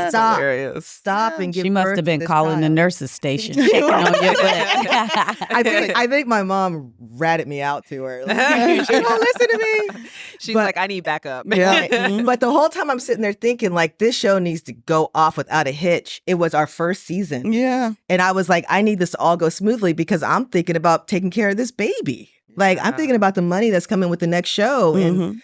stop and give She must birth have been to this calling child. the nurses station, checking on your butt. I think my mom ratted me out to her. Like, she won't listen to me. She's like, I need backup. Yeah. But the whole time I'm sitting there thinking, like, this show needs to go off without a hitch. It was our first season. Yeah. And I was like, I need this to all go smoothly because I'm thinking about taking care of this baby. Like, I'm thinking about the money that's coming with the next show and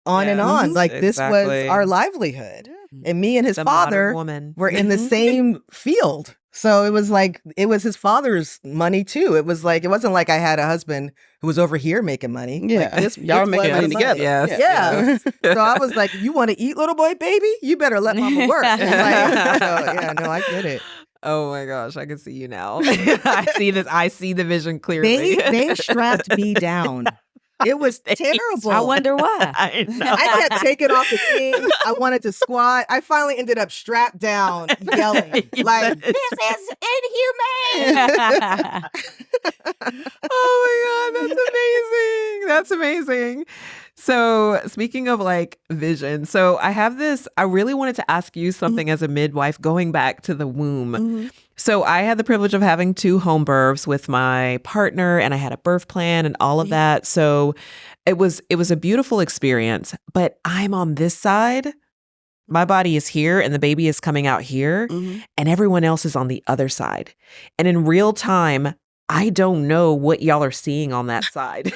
on and on. Like, this was our livelihood. And me and his father were in the same field. So it was like, it was his father's money too. It was like, it wasn't like I had a husband who was over here making money. Yeah. Like, y'all were making money together. Yes. Yeah. So I was like, you want to eat, little boy, baby? You better let mama work. Like, I get it. Oh my gosh, I can see you now. I see the vision clearly. They strapped me down. It was terrible. I wonder why. I kept taking off the thing. I wanted to squat. I finally ended up strapped down, yelling, like, this is inhumane. Oh my God, that's amazing. That's amazing. So speaking of like vision, so I really wanted to ask you something as a midwife going back to the womb. So I had the privilege of having 2 home births with my partner, and I had a birth plan and all of that. So it was a beautiful experience, but I'm on this side. My body is here and the baby is coming out here, and everyone else is on the other side. And in real time, I don't know what y'all are seeing on that side.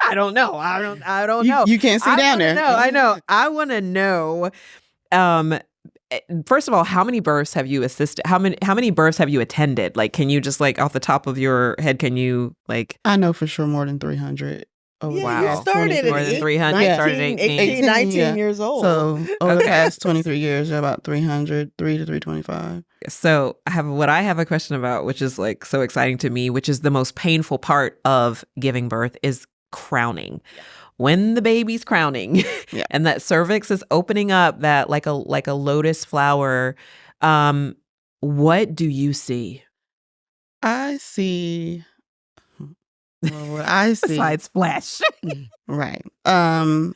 I don't know. I don't know. You can't see down there. I know. I want to know. First of all, how many births have you assisted? How many births have you attended? Like, can you just like off the top of your head? Can you like? I know for sure more than 300. Oh, Yeah, wow. you started more than 300. Yeah. Started 18. 19 years old. So over the past 23 years, you're about 300, 3 to 325. So I have a question about, which is like so exciting to me, which is the most painful part of giving birth is crowning. When the baby's crowning and that cervix is opening up, that like a lotus flower, what do you see? I see. Well, what I see besides flesh, right? I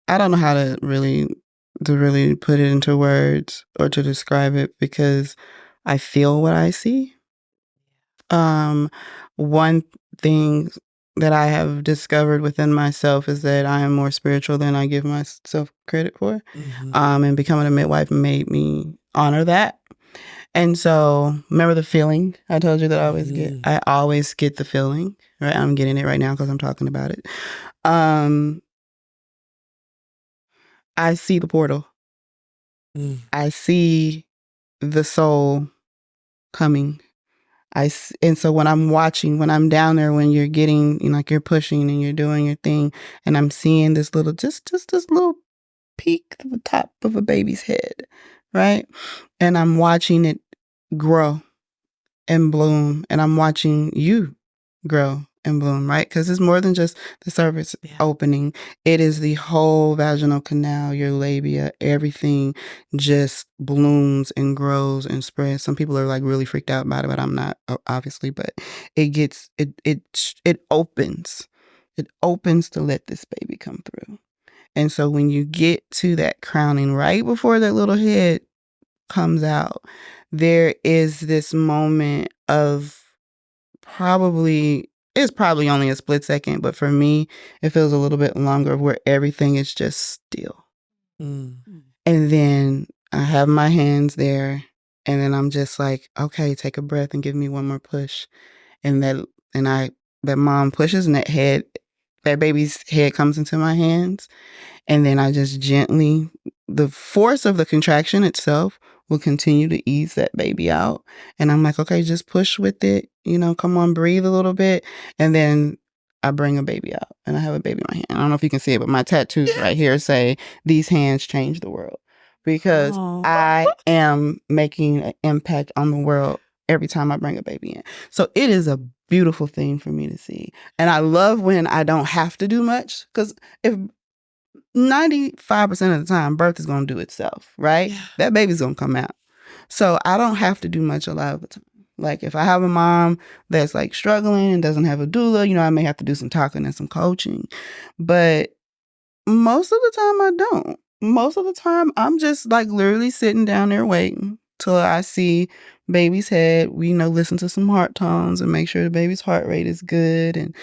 don't know how to really put it into words or to describe it because I feel what I see. One thing that I have discovered within myself is that I am more spiritual than I give myself credit for. And becoming a midwife made me honor that. And so remember the feeling I told you that I always get? I always get the feeling, right? I'm getting it right now because I'm talking about it. I see the portal. I see the soul coming. And so when I'm watching, when I'm down there, when you're getting, like you're pushing and you're doing your thing, and I'm seeing this little, just this little peak of the top of a baby's head, right? And I'm watching it grow and bloom, and I'm watching you grow and bloom, right? Because it's more than just the cervix opening. It is the whole vaginal canal, your labia, everything just blooms and grows and spreads. Some people are like really freaked out about it, but I'm not, obviously. But it opens. It opens to let this baby come through. And so when you get to that crowning, right before that little head comes out, there is this moment of it's probably only a split second, but for me, it feels a little bit longer where everything is just still. And then I have my hands there, and then I'm just like, okay, take a breath and give me one more push. And that mom pushes, and that baby's head comes into my hands. And then I just gently, the force of the contraction itself will continue to ease that baby out. And I'm like, okay, just push with it. Come on, breathe a little bit. And then I bring a baby out, and I have a baby in my hand. I don't know if you can see it, but my tattoos right here say, "These hands change the world." Because I am making an impact on the world every time I bring a baby in. So it is a beautiful thing for me to see. And I love when I don't have to do much, because if 95% of the time, birth is going to do itself, right? Yeah. That baby's going to come out. So I don't have to do much a lot of the time. Like if I have a mom that's like struggling and doesn't have a doula, I may have to do some talking and some coaching. But most of the time I don't. Most of the time I'm just like literally sitting down there waiting till I see baby's head. We listen to some heart tones and make sure the baby's heart rate is good. And,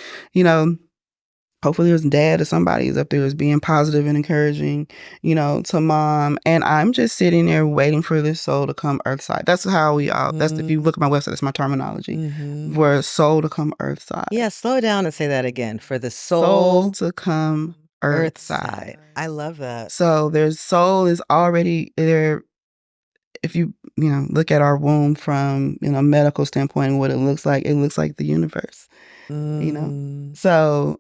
hopefully his dad or somebody is up there is being positive and encouraging, to mom. And I'm just sitting there waiting for this soul to come earthside. That's how we all, that's if you look at my website, that's my terminology. For a soul to come earthside. Yeah, slow down and say that again. For the soul to come earthside. I love that. So their soul is already there. If you, look at our womb from, medical standpoint and what it looks like the universe, So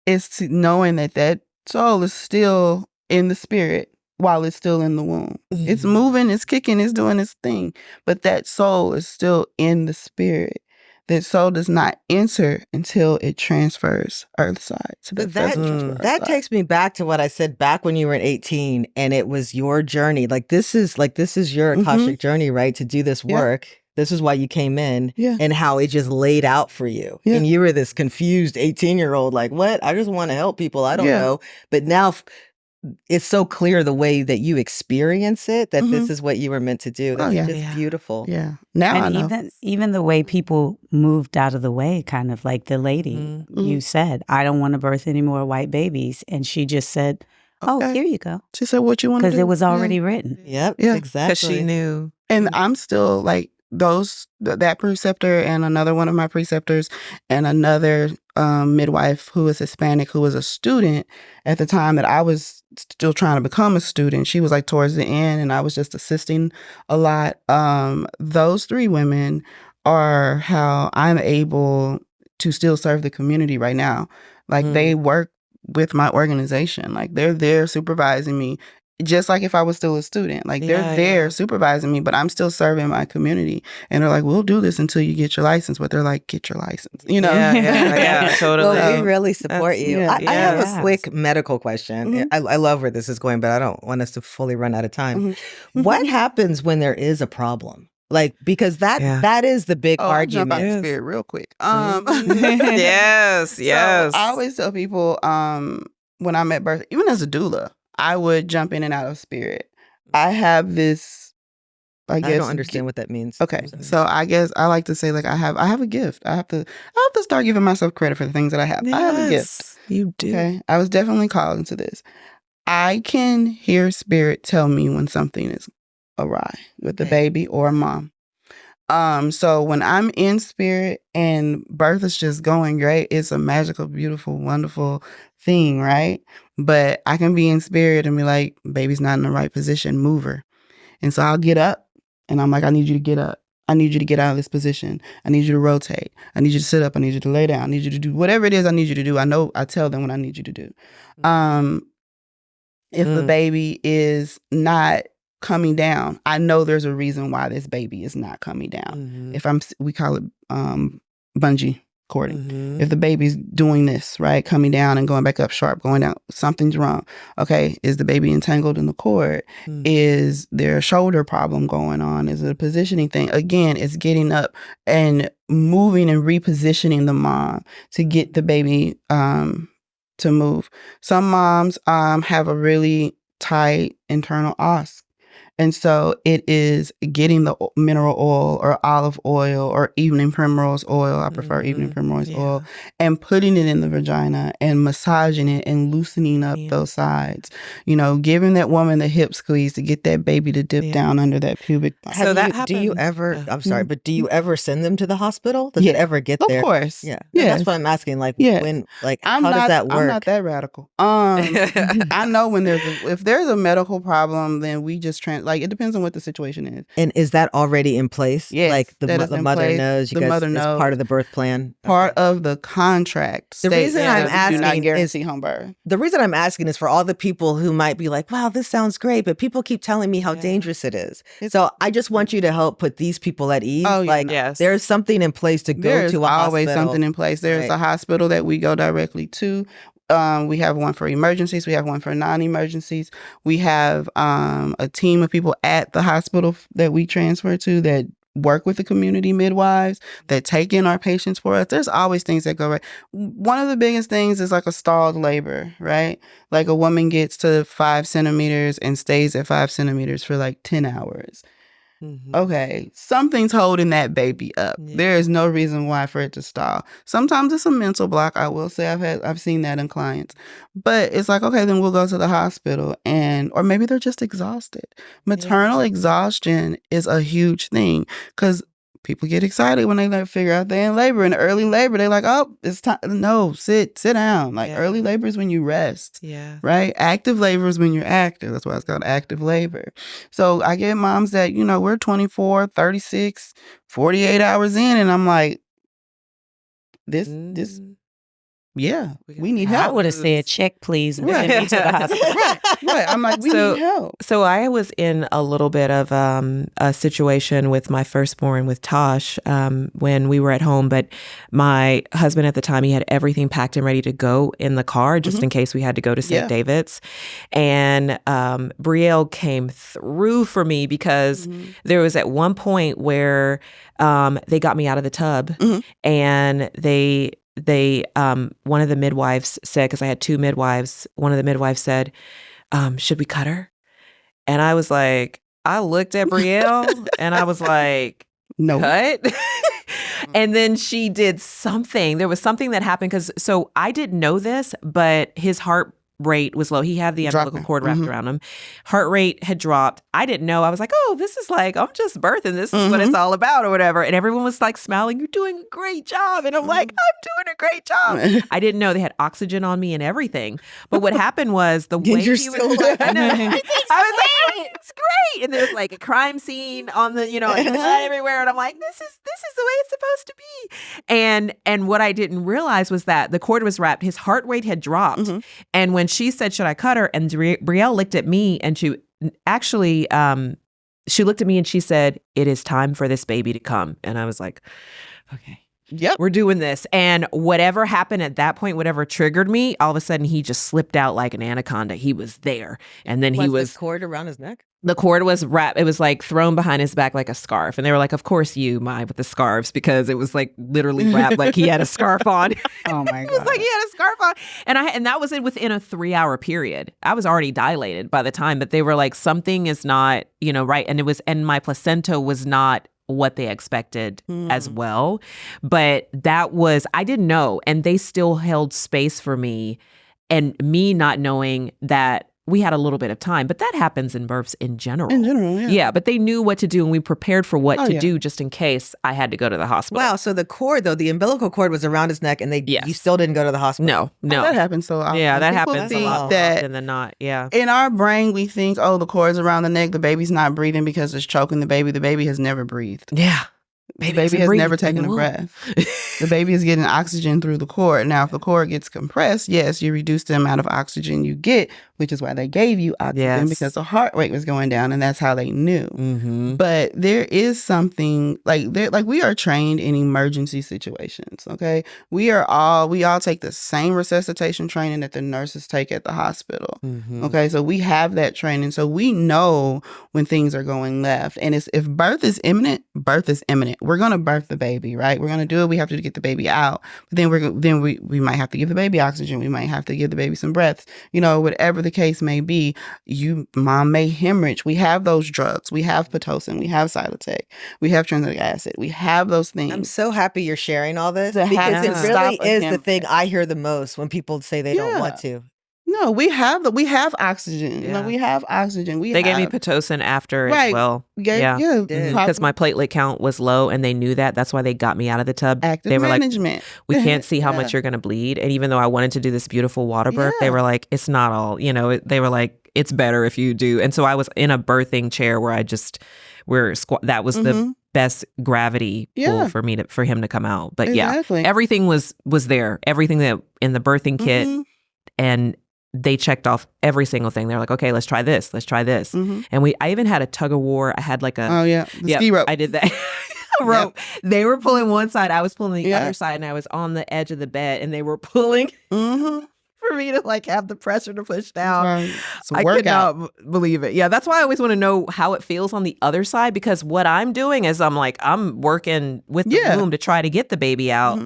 it's knowing that soul is still in the spirit while it's still in the womb. It's moving, it's kicking, it's doing its thing. But that soul is still in the spirit. That soul does not enter until it transfers earthside to the that takes me back to what I said back when you were 18 and it was your journey. Like this is your Akashic journey, right? To do this work. this is why you came in, Yeah. and how it just laid out for you. Yeah. And you were this confused 18-year-old, like, what? I just want to help people. I don't know. But now it's so clear the way that you experience it, that this is what you were meant to do. That's just beautiful. Yeah. Now I know. Even the way people moved out of the way, kind of like the lady you said, I don't want to birth any more white babies. And she just said, here you go. She said, what you want to do? Because it was already written. Yep, Yeah. exactly. Because she knew. And I'm still like that preceptor and another one of my preceptors and another midwife who was Hispanic, who was a student at the time that I was still trying to become a student. She was like towards the end, and I was just assisting a lot. Those three women are how I'm able to still serve the community right now. Like they work with my organization. Like they're there supervising me. Just like if I was still a student, like they're there supervising me, but I'm still serving my community. And they're like, we'll do this until you get your license. But they're like, get your license, you know? Yeah, totally. Well, we really support you. Yeah. I have a quick medical question. I love where this is going, but I don't want us to fully run out of time. What happens when there is a problem? Like, because that is the big argument. I'll jump out of spirit real quick. Yes. So I always tell people when I'm at birth, even as a doula, I would jump in and out of spirit. I have this, I guess. I don't understand what that means. Okay. So I guess I like to say like I have a gift. I have to start giving myself credit for the things that I have. Yes, I have a gift. You do. Okay. I was definitely called into this. I can hear spirit tell me when something is awry with the baby or a mom. So when I'm in spirit and birth is just going great, it's a magical, beautiful, wonderful thing, right? But I can be in spirit and be like, baby's not in the right position, move her. And so I'll get up and I'm like, I need you to get up. I need you to get out of this position. I need you to rotate. I need you to sit up. I need you to lay down. I need you to do whatever it is I need you to do. I tell them what I need you to do. If the baby is not coming down, I know there's a reason why this baby is not coming down. If we call it bungee cording. If the baby's doing this, right, coming down and going back up sharp, going down, something's wrong. Okay, is the baby entangled in the cord? Is there a shoulder problem going on? Is it a positioning thing? Again, it's getting up and moving and repositioning the mom to get the baby to move. Some moms have a really tight internal os. And so it is getting the mineral oil or olive oil or evening primrose oil. I prefer evening primrose oil, and putting it in the vagina and massaging it and loosening up those sides. You know, giving that woman the hip squeeze to get that baby to dip down under that pubic. So that happens. Do you ever, I'm sorry, but do you ever send them to the hospital? Does it ever get there? Of course. Yeah. Yes. That's what I'm asking. Like, when, like, how does that work? I'm not that radical. I know when if there's a medical problem, then we just like, it depends on what the situation is. And is that already in place? Yes, like the mother place. knows. You the guys, mother it's knows. part of the birth plan. Part of the contract. The reason I'm do not asking guarantee is home birth. The reason I'm asking is for all the people who might be like, "Wow, this sounds great," but people keep telling me how dangerous it is. So I just want you to help put these people at ease. Oh, like, there's something in place to go to a always hospital. something in place. There's a hospital that we go directly to. We have one for emergencies. We have one for non-emergencies. We have a team of people at the hospital that we transfer to that work with the community midwives that take in our patients for us. There's always things that go right. One of the biggest things is like a stalled labor, right? Like a woman gets to 5 centimeters and stays at 5 centimeters for like 10 hours. Okay, something's holding that baby up. There is no reason why for it to stall. Sometimes it's a mental block. I will say I've seen that in clients, but it's like, okay, then we'll go to the hospital, or maybe they're just exhausted. Maternal exhaustion is a huge thing because people get excited when they like figure out they're in labor. In early labor, they're like, oh, it's time. No, sit down. Like early labor is when you rest. Yeah. Right? Active labor is when you're active. That's why it's called active labor. So I get moms that, we're 24, 36, 48 hours in, and I'm like, this yeah, we need help. I would have said, check, please, and send me to the hospital. Right. I'm like, we need help. So I was in a little bit of a situation with my firstborn, with Tosh, when we were at home. But my husband at the time, he had everything packed and ready to go in the car just in case we had to go to St. David's. And Brielle came through for me because there was at one point where they got me out of the tub and they one of the midwives said, because I had two midwives, one of the midwives said, should we cut her? And I was like, I looked at Brielle and I was like, no. Cut? And then she did something. There was something that happened so I didn't know this, but his heart rate was low. He had the umbilical cord wrapped around him. Heart rate had dropped. I didn't know. I was like, oh, this is like, I'm just birthing. This is what it's all about or whatever. And everyone was like smiling, you're doing a great job. And I'm like, I'm doing a great job. I didn't know they had oxygen on me and everything. But what happened was the way he was like, I was like, it's great. And there was like a crime scene on the, everywhere. And I'm like, this is the way it's supposed to be. And what I didn't realize was that the cord was wrapped. His heart rate had dropped. And when she said, should I cut her? And Brielle looked at me and she actually, she looked at me and she said, it is time for this baby to come. And I was like, okay. Yep. We're doing this. And whatever happened at that point, whatever triggered me, all of a sudden he just slipped out like an anaconda. He was there. And then was the cord around his neck? The cord was wrapped. It was like thrown behind his back like a scarf. And they were like, of course you, with the scarves, because it was like literally wrapped like he had a scarf on. Oh my God. It was like he had a scarf on. And that was within a 3-hour period. I was already dilated by the time, but they were like, something is not, right. And my placenta was not what they expected as well. But I didn't know. And they still held space for me, and me not knowing that we had a little bit of time, but that happens in births in general. Yeah. Yeah, but they knew what to do, and we prepared for what to do just in case I had to go to the hospital. Wow, so the cord, though, the umbilical cord was around his neck, and you still didn't go to the hospital? No. That happens so often. Yeah, that People happens a think lot that often than not. Yeah. In our brain, we think, oh, the cord's around the neck, the baby's not breathing because it's choking the baby. The baby has never breathed. Yeah. The baby has never taken a breath. The baby is getting oxygen through the cord. Now, if the cord gets compressed, yes, you reduce the amount of oxygen you get, which is why they gave you oxygen, because the heart rate was going down, and that's how they knew. But there is something like we are trained in emergency situations. Okay, we all take the same resuscitation training that the nurses take at the hospital. Okay, so we have that training, so we know when things are going left. And if birth is imminent, birth is imminent. We're gonna birth the baby, right? We're gonna do it. We have to get the baby out, but then we might have to give the baby oxygen. We might have to give the baby some breaths. Whatever the case may be, mom may hemorrhage. We have those drugs. We have Pitocin. We have Silotec. We have tranexamic acid. We have those things. I'm so happy you're sharing all this, because it really is the thing I hear the most when people say they don't want to. No, we have oxygen. Yeah. We have oxygen. They gave me Pitocin after as well. Yeah. Because my platelet count was low, and they knew that. That's why they got me out of the tub. Active management. We can't see how much you're going to bleed. And even though I wanted to do this beautiful water birth, they were like, it's not all, they were like, it's better if you do. And so I was in a birthing chair where that was the best gravity pull for him to come out. But everything was there. Everything that in the birthing kit, and they checked off every single thing. They're like, okay, let's try this. Let's try this. And I even had a tug of war. I had like the ski rope. I did that. Rope. Yep. They were pulling one side. I was pulling the other side, and I was on the edge of the bed, and they were pulling for me to like have the pressure to push down. I could not believe it. Yeah, that's why I always want to know how it feels on the other side, because what I'm doing is I'm working with the womb to try to get the baby out.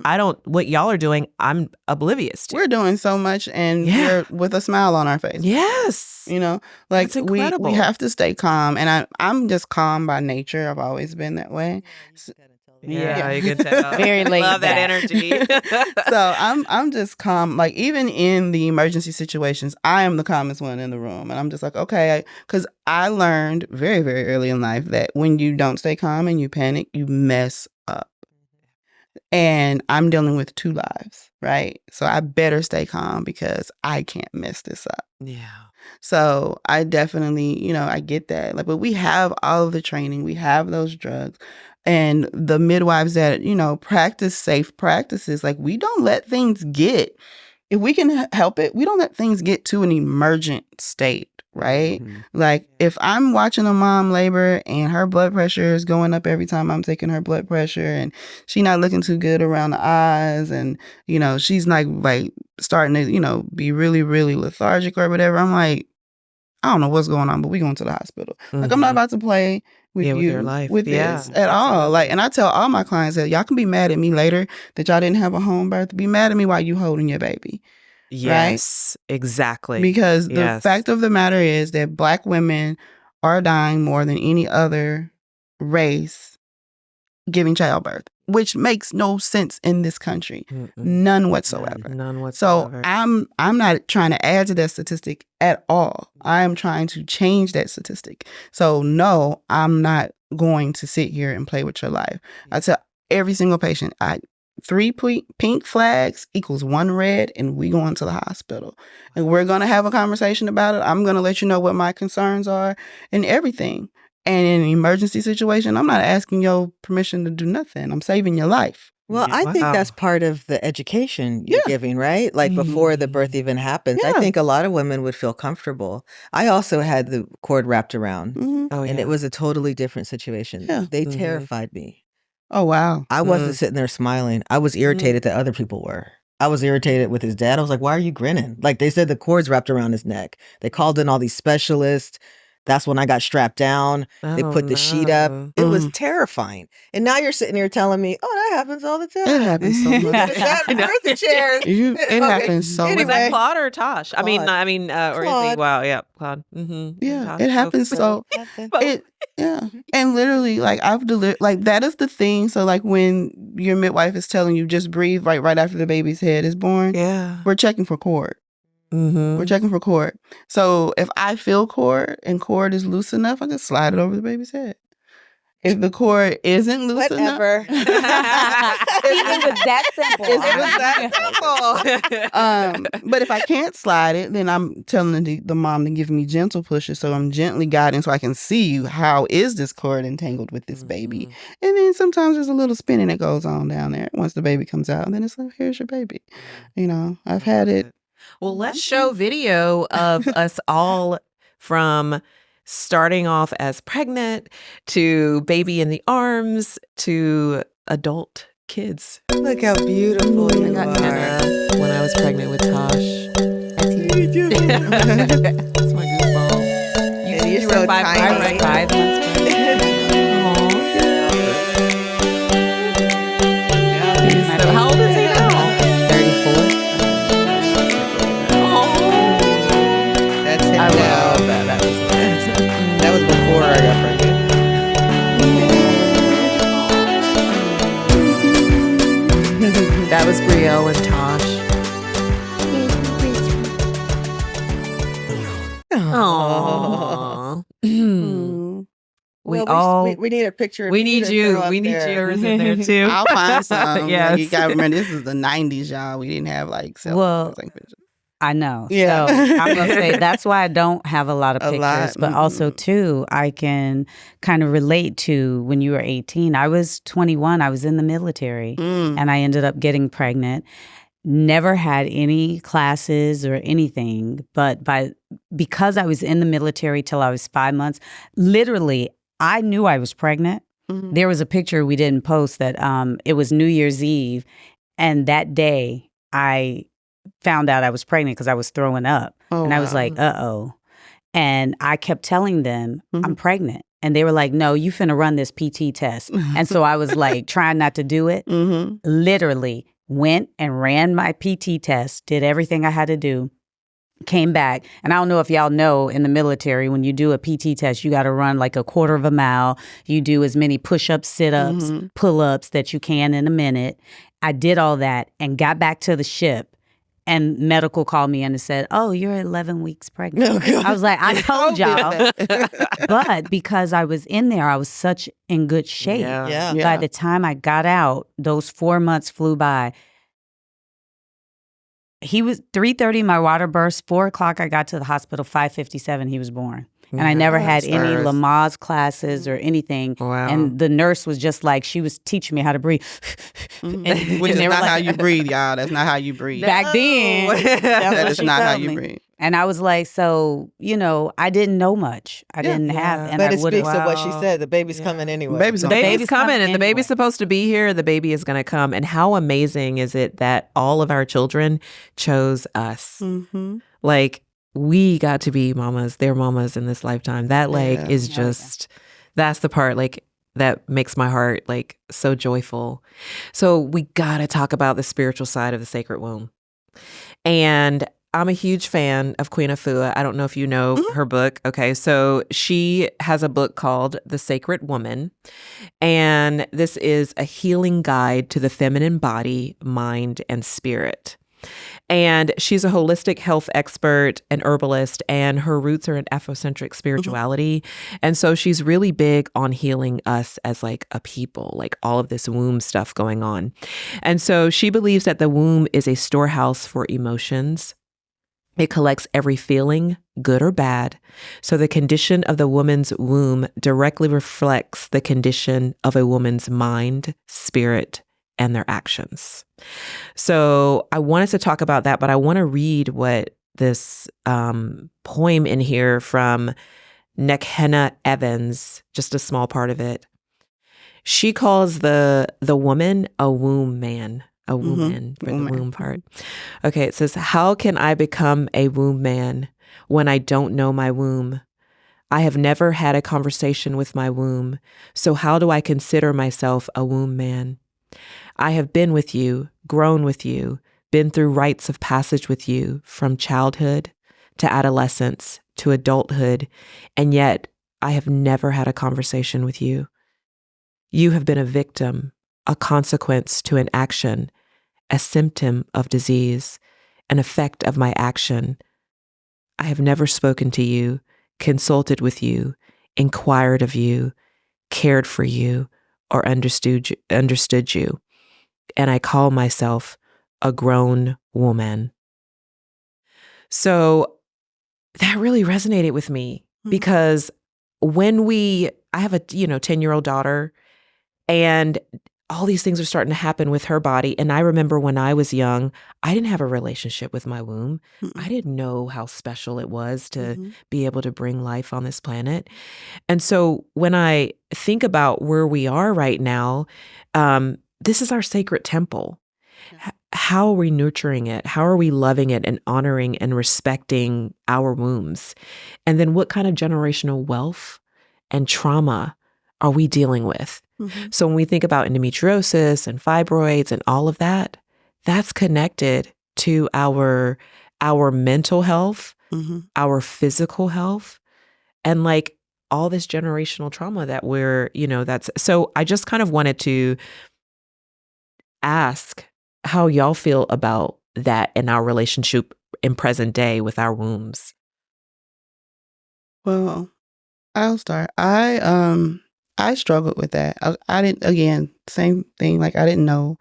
What y'all are doing, I'm oblivious to. We're doing so much, and we're with a smile on our face. Yes. We have to stay calm, and I'm just calm by nature. I've always been that way. Yeah, you can tell. Very late. Love that energy. So I'm just calm. Like, even in the emergency situations, I am the calmest one in the room. And I'm just like, okay, because I learned very, very early in life that when you don't stay calm and you panic, you mess up. And I'm dealing with 2 lives, right? So I better stay calm, because I can't mess this up. Yeah. So I definitely, I get that. But we have all of the training. We have those drugs. and the midwives that, practice safe practices, like we don't let things get, if we can help it, we don't let things get to an emergent state, right? Mhm. Like if I'm watching a mom labor and her blood pressure is going up every time I'm taking her blood pressure, and she not looking too good around the eyes, and she's like starting to be really, really lethargic or whatever, I'm like, I don't know what's going on, but we going to the hospital. Like I'm not about to play with with you your life. with this at all. Like, and I tell all my clients that y'all can be mad at me later that y'all didn't have a home birth. Be mad at me while you holding your baby. Yes, right? Exactly. Because the fact of the matter is that Black women are dying more than any other race giving childbirth, which makes no sense in this country. None whatsoever. None whatsoever. So I'm not trying to add to that statistic at all. I am trying to change that statistic. So no, I'm not going to sit here and play with your life. I tell every single patient, 3 pink flags equals 1 red, and we going to the hospital. And we're going to have a conversation about it. I'm going to let you know what my concerns are and everything. And in an emergency situation, I'm not asking your permission to do nothing. I'm saving your life. Well, I think that's part of the education you're giving, right? Like before the birth even happens. I think a lot of women would feel comfortable. I also had the cord wrapped around, and it was a totally different situation. Yeah. They terrified me. Oh, wow. I wasn't sitting there smiling. I was irritated that other people were. I was irritated with his dad. I was like, why are you grinning? Like they said the cord's wrapped around his neck. They called in all these specialists. That's when I got strapped down. They put the sheet up. It was terrifying. And now you're sitting here telling me, oh, that happens all the time. It happens so much. Birthing chairs. It happens so much. Was that Claude or Tosh? Claude. I mean, or is he? Wow, yeah, Claude. Yeah, Tosh, it happens and literally, like I've delivered, like that is the thing. So like when your midwife is telling you just breathe right after the baby's head is born, we're checking for cord. We're checking for cord. So if I feel cord and cord is loose enough, I just slide it over the baby's head. If the cord isn't loose enough. It was that simple. But if I can't slide it, then I'm telling the mom to give me gentle pushes. So I'm gently guiding so I can see how is this cord entangled with this baby. And then sometimes there's a little spinning that goes on down there once the baby comes out. And then it's like, here's your baby. I've had it. Well, let's show video of us all from starting off as pregnant to baby in the arms to adult kids. Look how beautiful you are. When I was pregnant with Tosh. That's my goofball. You were 5 months pregnant. How old is he now? 34. I love that. That was before I got pregnant. That was Brielle and Tosh. Aww. We need a picture. We need you. We need yours in there too. I'll find some. Yes. You gotta remember, this is the 90s, y'all. We didn't have like cell phones like pictures. I know. Yeah. So I'm going to say that's why I don't have a lot of pictures. But also, too, I can kind of relate to when you were 18. I was 21. I was in the military and I ended up getting pregnant. Never had any classes or anything. But because I was in the military till I was 5 months, literally, I knew I was pregnant. There was a picture we didn't post that it was New Year's Eve. And that day, I found out I was pregnant because I was throwing up. And I was like, uh-oh. And I kept telling them, I'm pregnant. And they were like, no, you finna run this PT test. And so I was like, trying not to do it. Literally went and ran my PT test, did everything I had to do, came back. And I don't know if y'all know in the military, when you do a PT test, you got to run like a quarter of a mile. You do as many push-ups, sit-ups, pull-ups that you can in a minute. I did all that and got back to the ship. And medical called me in and said, oh, you're 11 weeks pregnant. Oh, I was like, I told y'all. But because I was in there, I was in good shape. Yeah. By the time I got out, those 4 months flew by. He was 3:30, my water burst. 4 o'clock, I got to the hospital. 5:57, he was born. And I never had any Lamaze classes or anything. Wow. And the nurse was just like, she was teaching me how to breathe. Which is not how you breathe, y'all. That's not how you breathe. Back then, that is not how you breathe. And I was like, so, I didn't know much. I didn't have. And but I it speaks to what she said. The baby's coming anyway. Baby's coming, and the baby's anyway. supposed to be here. The baby is going to come. And how amazing is it that all of our children chose us? Mm-hmm. Like, we got to be mamas, their mamas in this lifetime. That is just, that's the part that makes my heart so joyful. So we got to talk about the spiritual side of the sacred womb. And I'm a huge fan of Queen Afua. I don't know if you know her book. Okay, so she has a book called The Sacred Woman. And this is a healing guide to the feminine body, mind, and spirit. And she's a holistic health expert, an herbalist, and her roots are in Afrocentric spirituality. And so she's really big on healing us as a people, all of this womb stuff going on. And so she believes that the womb is a storehouse for emotions. It collects every feeling, good or bad. So the condition of the woman's womb directly reflects the condition of a woman's mind, spirit, and their actions. So I wanted to talk about that, but I want to read what this poem in here from Nekhenna Evans, just a small part of it. She calls the woman a womb man, a woman for the womb part. Okay, it says, how can I become a womb man when I don't know my womb? I have never had a conversation with my womb, so how do I consider myself a womb man? I have been with you, grown with you, been through rites of passage with you from childhood to adolescence to adulthood, and yet I have never had a conversation with you. You have been a victim, a consequence to an action, a symptom of disease, an effect of my action. I have never spoken to you, consulted with you, inquired of you, cared for you, or understood you. And I call myself a grown woman. So that really resonated with me because I have a 10-year-old daughter, and all these things are starting to happen with her body. And I remember when I was young, I didn't have a relationship with my womb. I didn't know how special it was to be able to bring life on this planet. And so when I think about where we are right now, this is our sacred temple. How are we nurturing it? How are we loving it and honoring and respecting our wombs? And then what kind of generational wealth and trauma are we dealing with? So when we think about endometriosis and fibroids and all of that, that's connected to our mental health, our physical health, and all this generational trauma that that's. So I just kind of wanted to ask how y'all feel about that in our relationship in present day with our wombs. Well, I'll start. I struggled with that. I didn't, again, same thing. I didn't know,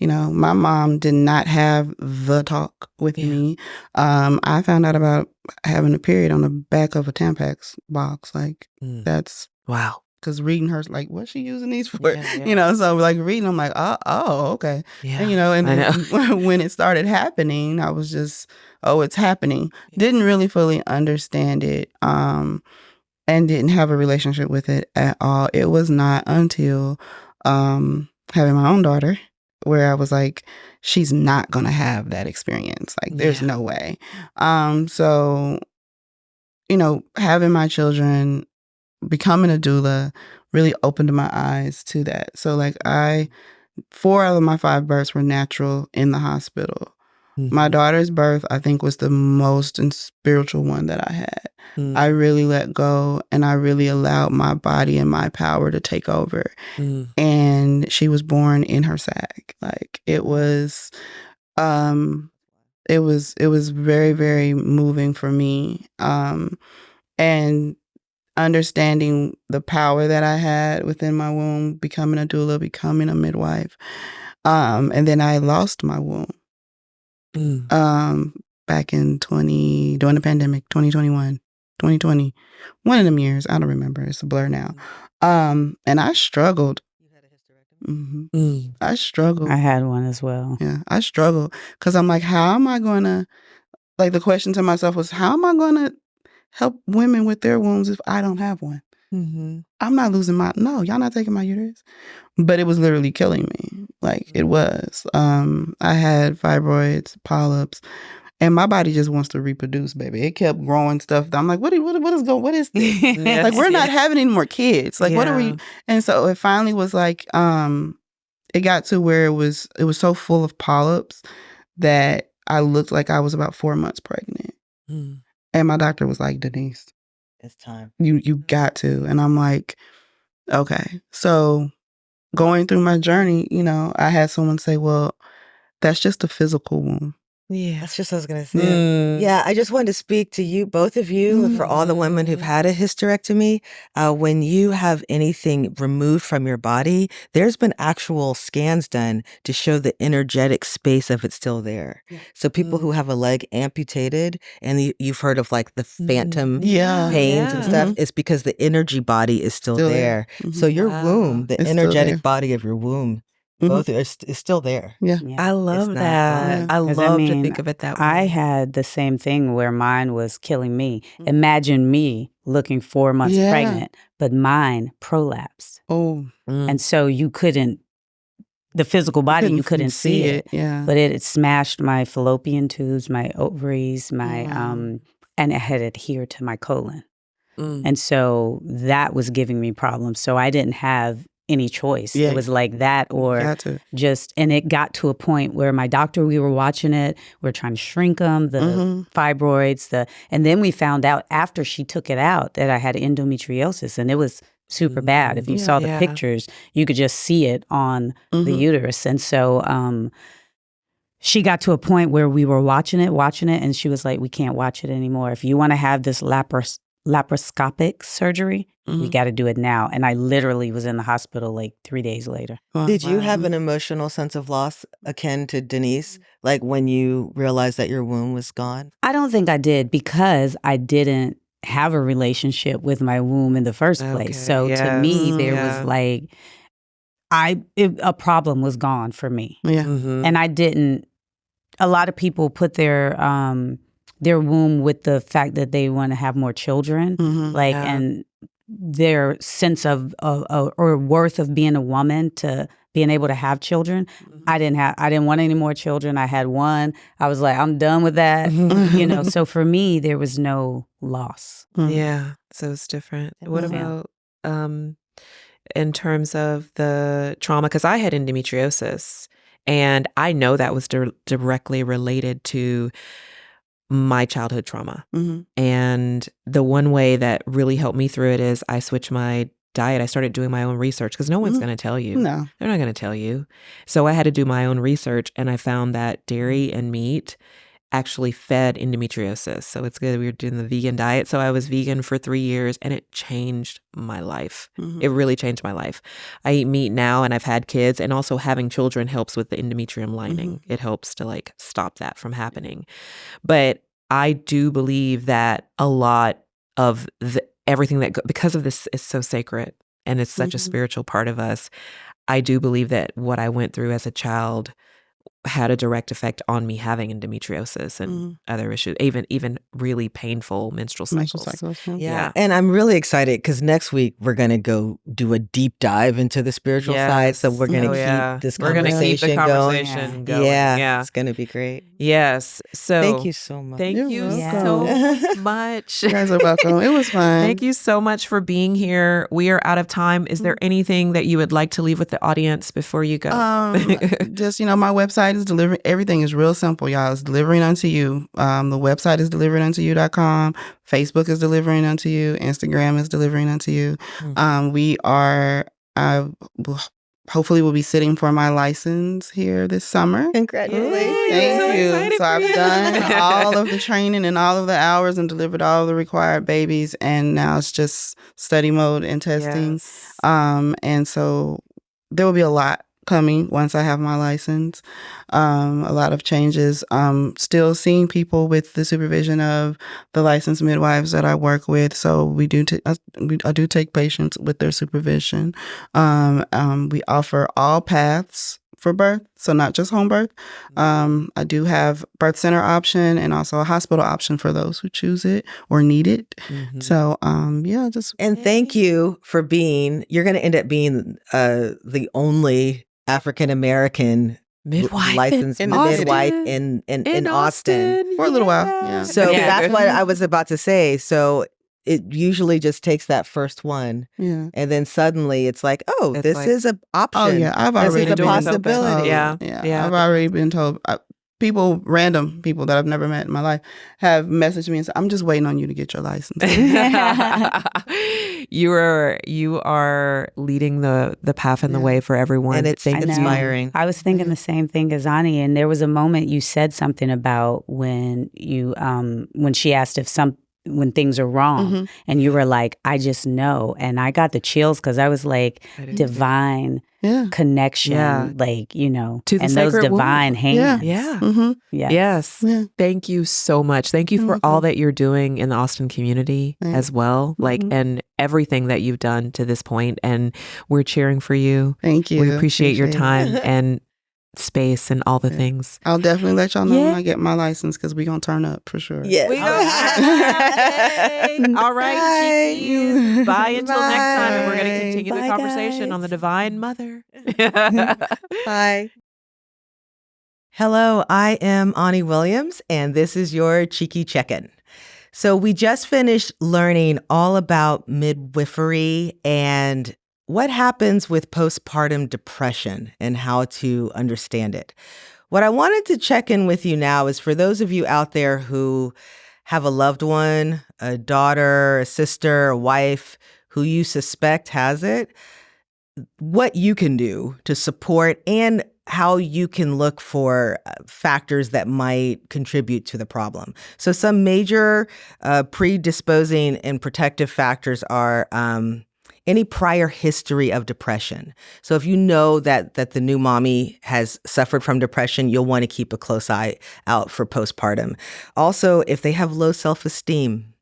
my mom did not have the talk with me. I found out about having a period on the back of a Tampax box. That's wow. Because reading her, what's she using these for? So reading, I'm like, oh, okay. Yeah. And then when it started happening, I was just, it's happening. Didn't really fully understand it. And didn't have a relationship with it at all. It was not until having my own daughter where I was like, she's not going to have that experience. There's no way. So, having my children, becoming a doula really opened my eyes to that. So 4 out of my 5 births were natural in the hospital. My daughter's birth, I think, was the most spiritual one that I had. I really let go and I really allowed my body and my power to take over. And she was born in her sac. It was very, very moving for me. And understanding the power that I had within my womb, becoming a doula, becoming a midwife. And then I lost my womb. Back in during the pandemic, 2021. 2020. One of them years. I don't remember. It's a blur now. And I struggled. I struggled. I had one as well. Yeah, I struggled because I'm like, how am I going to, like the question to myself was, how am I going to help women with their wombs if I don't have one? I'm not losing no, y'all not taking my uterus. But it was literally killing me. Like it was. I had fibroids, polyps, and my body just wants to reproduce, baby. It kept growing stuff. I'm like, what is this? Like, we're not having any more kids. Like, what are we? And so it finally was like, it got to where it was so full of polyps that I looked like I was about 4 months pregnant. And my doctor was like, Denise, it's time. You got to. And I'm like, okay. So going through my journey, you know, I had someone say, well, that's just a physical womb. Yeah. That's just what I was going to say. Yeah, I just wanted to speak to you, both of you, and for all the women who've had a hysterectomy. When you have anything removed from your body, there's been actual scans done to show the energetic space of it still there. Yeah. So people who have a leg amputated, and you've heard of like the phantom pains and stuff, it's because the energy body is still there. So your womb, the energetic body of your womb, both is still there. Yeah. I love that. I love to think of it that way. I had the same thing where mine was killing me. Imagine me looking 4 months pregnant, but mine prolapsed. And so you couldn't, the physical body, you couldn't see it. Yeah. But it smashed my fallopian tubes, my ovaries, my and it had adhered to my colon. And so that was giving me problems. So I didn't have any choice. It was like that or just, and it got to a point where my doctor, we were watching it, we were trying to shrink them, the fibroids, and then we found out after she took it out that I had endometriosis, and it was super bad. If you saw the pictures, you could just see it on the uterus. And so she got to a point where we were watching it, and she was like, we can't watch it anymore. If you want to have this laparoscopic surgery, we got to do it now. And I literally was in the hospital like 3 days later. Did you have an emotional sense of loss akin to Denise, like when you realized that your womb was gone? I don't think I did, because I didn't have a relationship with my womb in the first place. So to me, there was like, a problem was gone for me. And I didn't, a lot of people put their womb with the fact that they want to have more children, and their sense of or worth of being a woman to being able to have children. I didn't want any more children. I had one. I was like, I'm done with that. You know, so for me, there was no loss. Yeah, so it's different. What about in terms of the trauma? Because I had endometriosis, and I know that was directly related to my childhood trauma. And the one way that really helped me through it is I switched my diet. I started doing my own research, because no one's going to tell you. No. They're not going to tell you. So I had to do my own research, and I found that dairy and meat actually fed endometriosis. So it's good. We were doing the vegan diet. So I was vegan for 3 years, and it changed my life. It really changed my life. I eat meat now, and I've had kids, and also having children helps with the endometrium lining. It helps to like stop that from happening. But I do believe that a lot of everything that because of this is so sacred, and it's such a spiritual part of us. I do believe that what I went through as a child had a direct effect on me having endometriosis and other issues, even really painful menstrual cycles. Yeah. And I'm really excited because next week we're going to go do a deep dive into the spiritual side. So we're going to keep this conversation going. Yeah. It's going to be great. Yes. So thank you so much. Thank you so much. You guys are welcome. It was fun. Thank you so much for being here. We are out of time. Is there anything that you would like to leave with the audience before you go? Just, my website is delivering. Everything is real simple, y'all. It's delivering unto you. The website is deliveringuntoyou.com. Facebook is delivering unto you. Instagram is delivering unto you. We are, hopefully we'll be sitting for my license here this summer. Congratulations. Thank you. So I've done all of the training and all of the hours and delivered all of the required babies. And now it's just study mode and testing. And so there will be a lot coming once I have my license. A lot of changes. Still seeing people with the supervision of the licensed midwives that I work with. So we do. I do take patients with their supervision. We offer all paths for birth, so not just home birth. I do have birth center option and also a hospital option for those who choose it or need it. Mm-hmm. So, And thank you for you're going to end up being the only African-American licensed midwife in Austin. For a little while. Yeah. So that's what I was about to say. So it usually just takes that first one. Yeah. And then suddenly it's like, this is an option. Oh, yeah. I've already been a possibility. Yeah. I've already been told. Random people that I've never met in my life have messaged me and said, I'm just waiting on you to get your license. You are leading the path and the way for everyone. And it's inspiring. I was thinking the same thing as Ani, and there was a moment you said something about when she asked when things are wrong, and you were like, I just know. And I got the chills because I was like, divine connection, like, to the and those divine hands. Yeah. Mm-hmm. Yes. Yeah. Thank you so much. Thank you for all that you're doing in the Austin community as well, and everything that you've done to this point. And we're cheering for you. Thank you. We appreciate your time and space and all the things. I'll definitely let y'all know when I get my license because we're going to turn up for sure. Yes. All right. Cheekies. Bye until next time. And we're going to continue the conversation on the Divine Mother. Bye. Hello, I am Ani Williams, and this is your Cheeky Check-In. So we just finished learning all about midwifery and what happens with postpartum depression and how to understand it. What I wanted to check in with you now is for those of you out there who have a loved one, a daughter, a sister, a wife who you suspect has it, what you can do to support and how you can look for factors that might contribute to the problem. So some major predisposing and protective factors are any prior history of depression. So if you know that the new mommy has suffered from depression, you'll want to keep a close eye out for postpartum. Also, if they have low self-esteem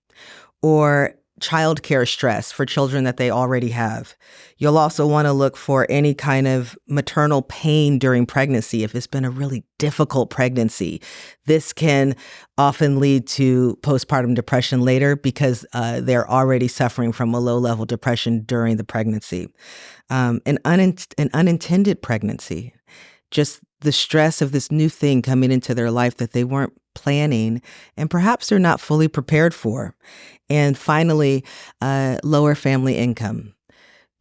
or childcare stress for children that they already have. You'll also want to look for any kind of maternal pain during pregnancy. If it's been a really difficult pregnancy, this can often lead to postpartum depression later because they're already suffering from a low-level depression during the pregnancy. An unintended pregnancy, just the stress of this new thing coming into their life that they weren't planning and perhaps they're not fully prepared for. And finally, lower family income.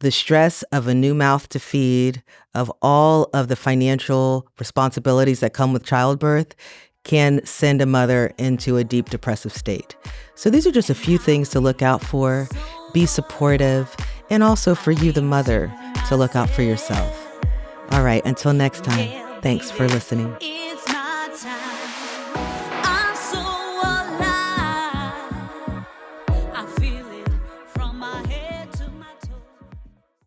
The stress of a new mouth to feed, of all of the financial responsibilities that come with childbirth can send a mother into a deep depressive state. So these are just a few things to look out for, be supportive, and also for you, the mother, to look out for yourself. All right, until next time, thanks for listening. It's my time. I'm so alive. I feel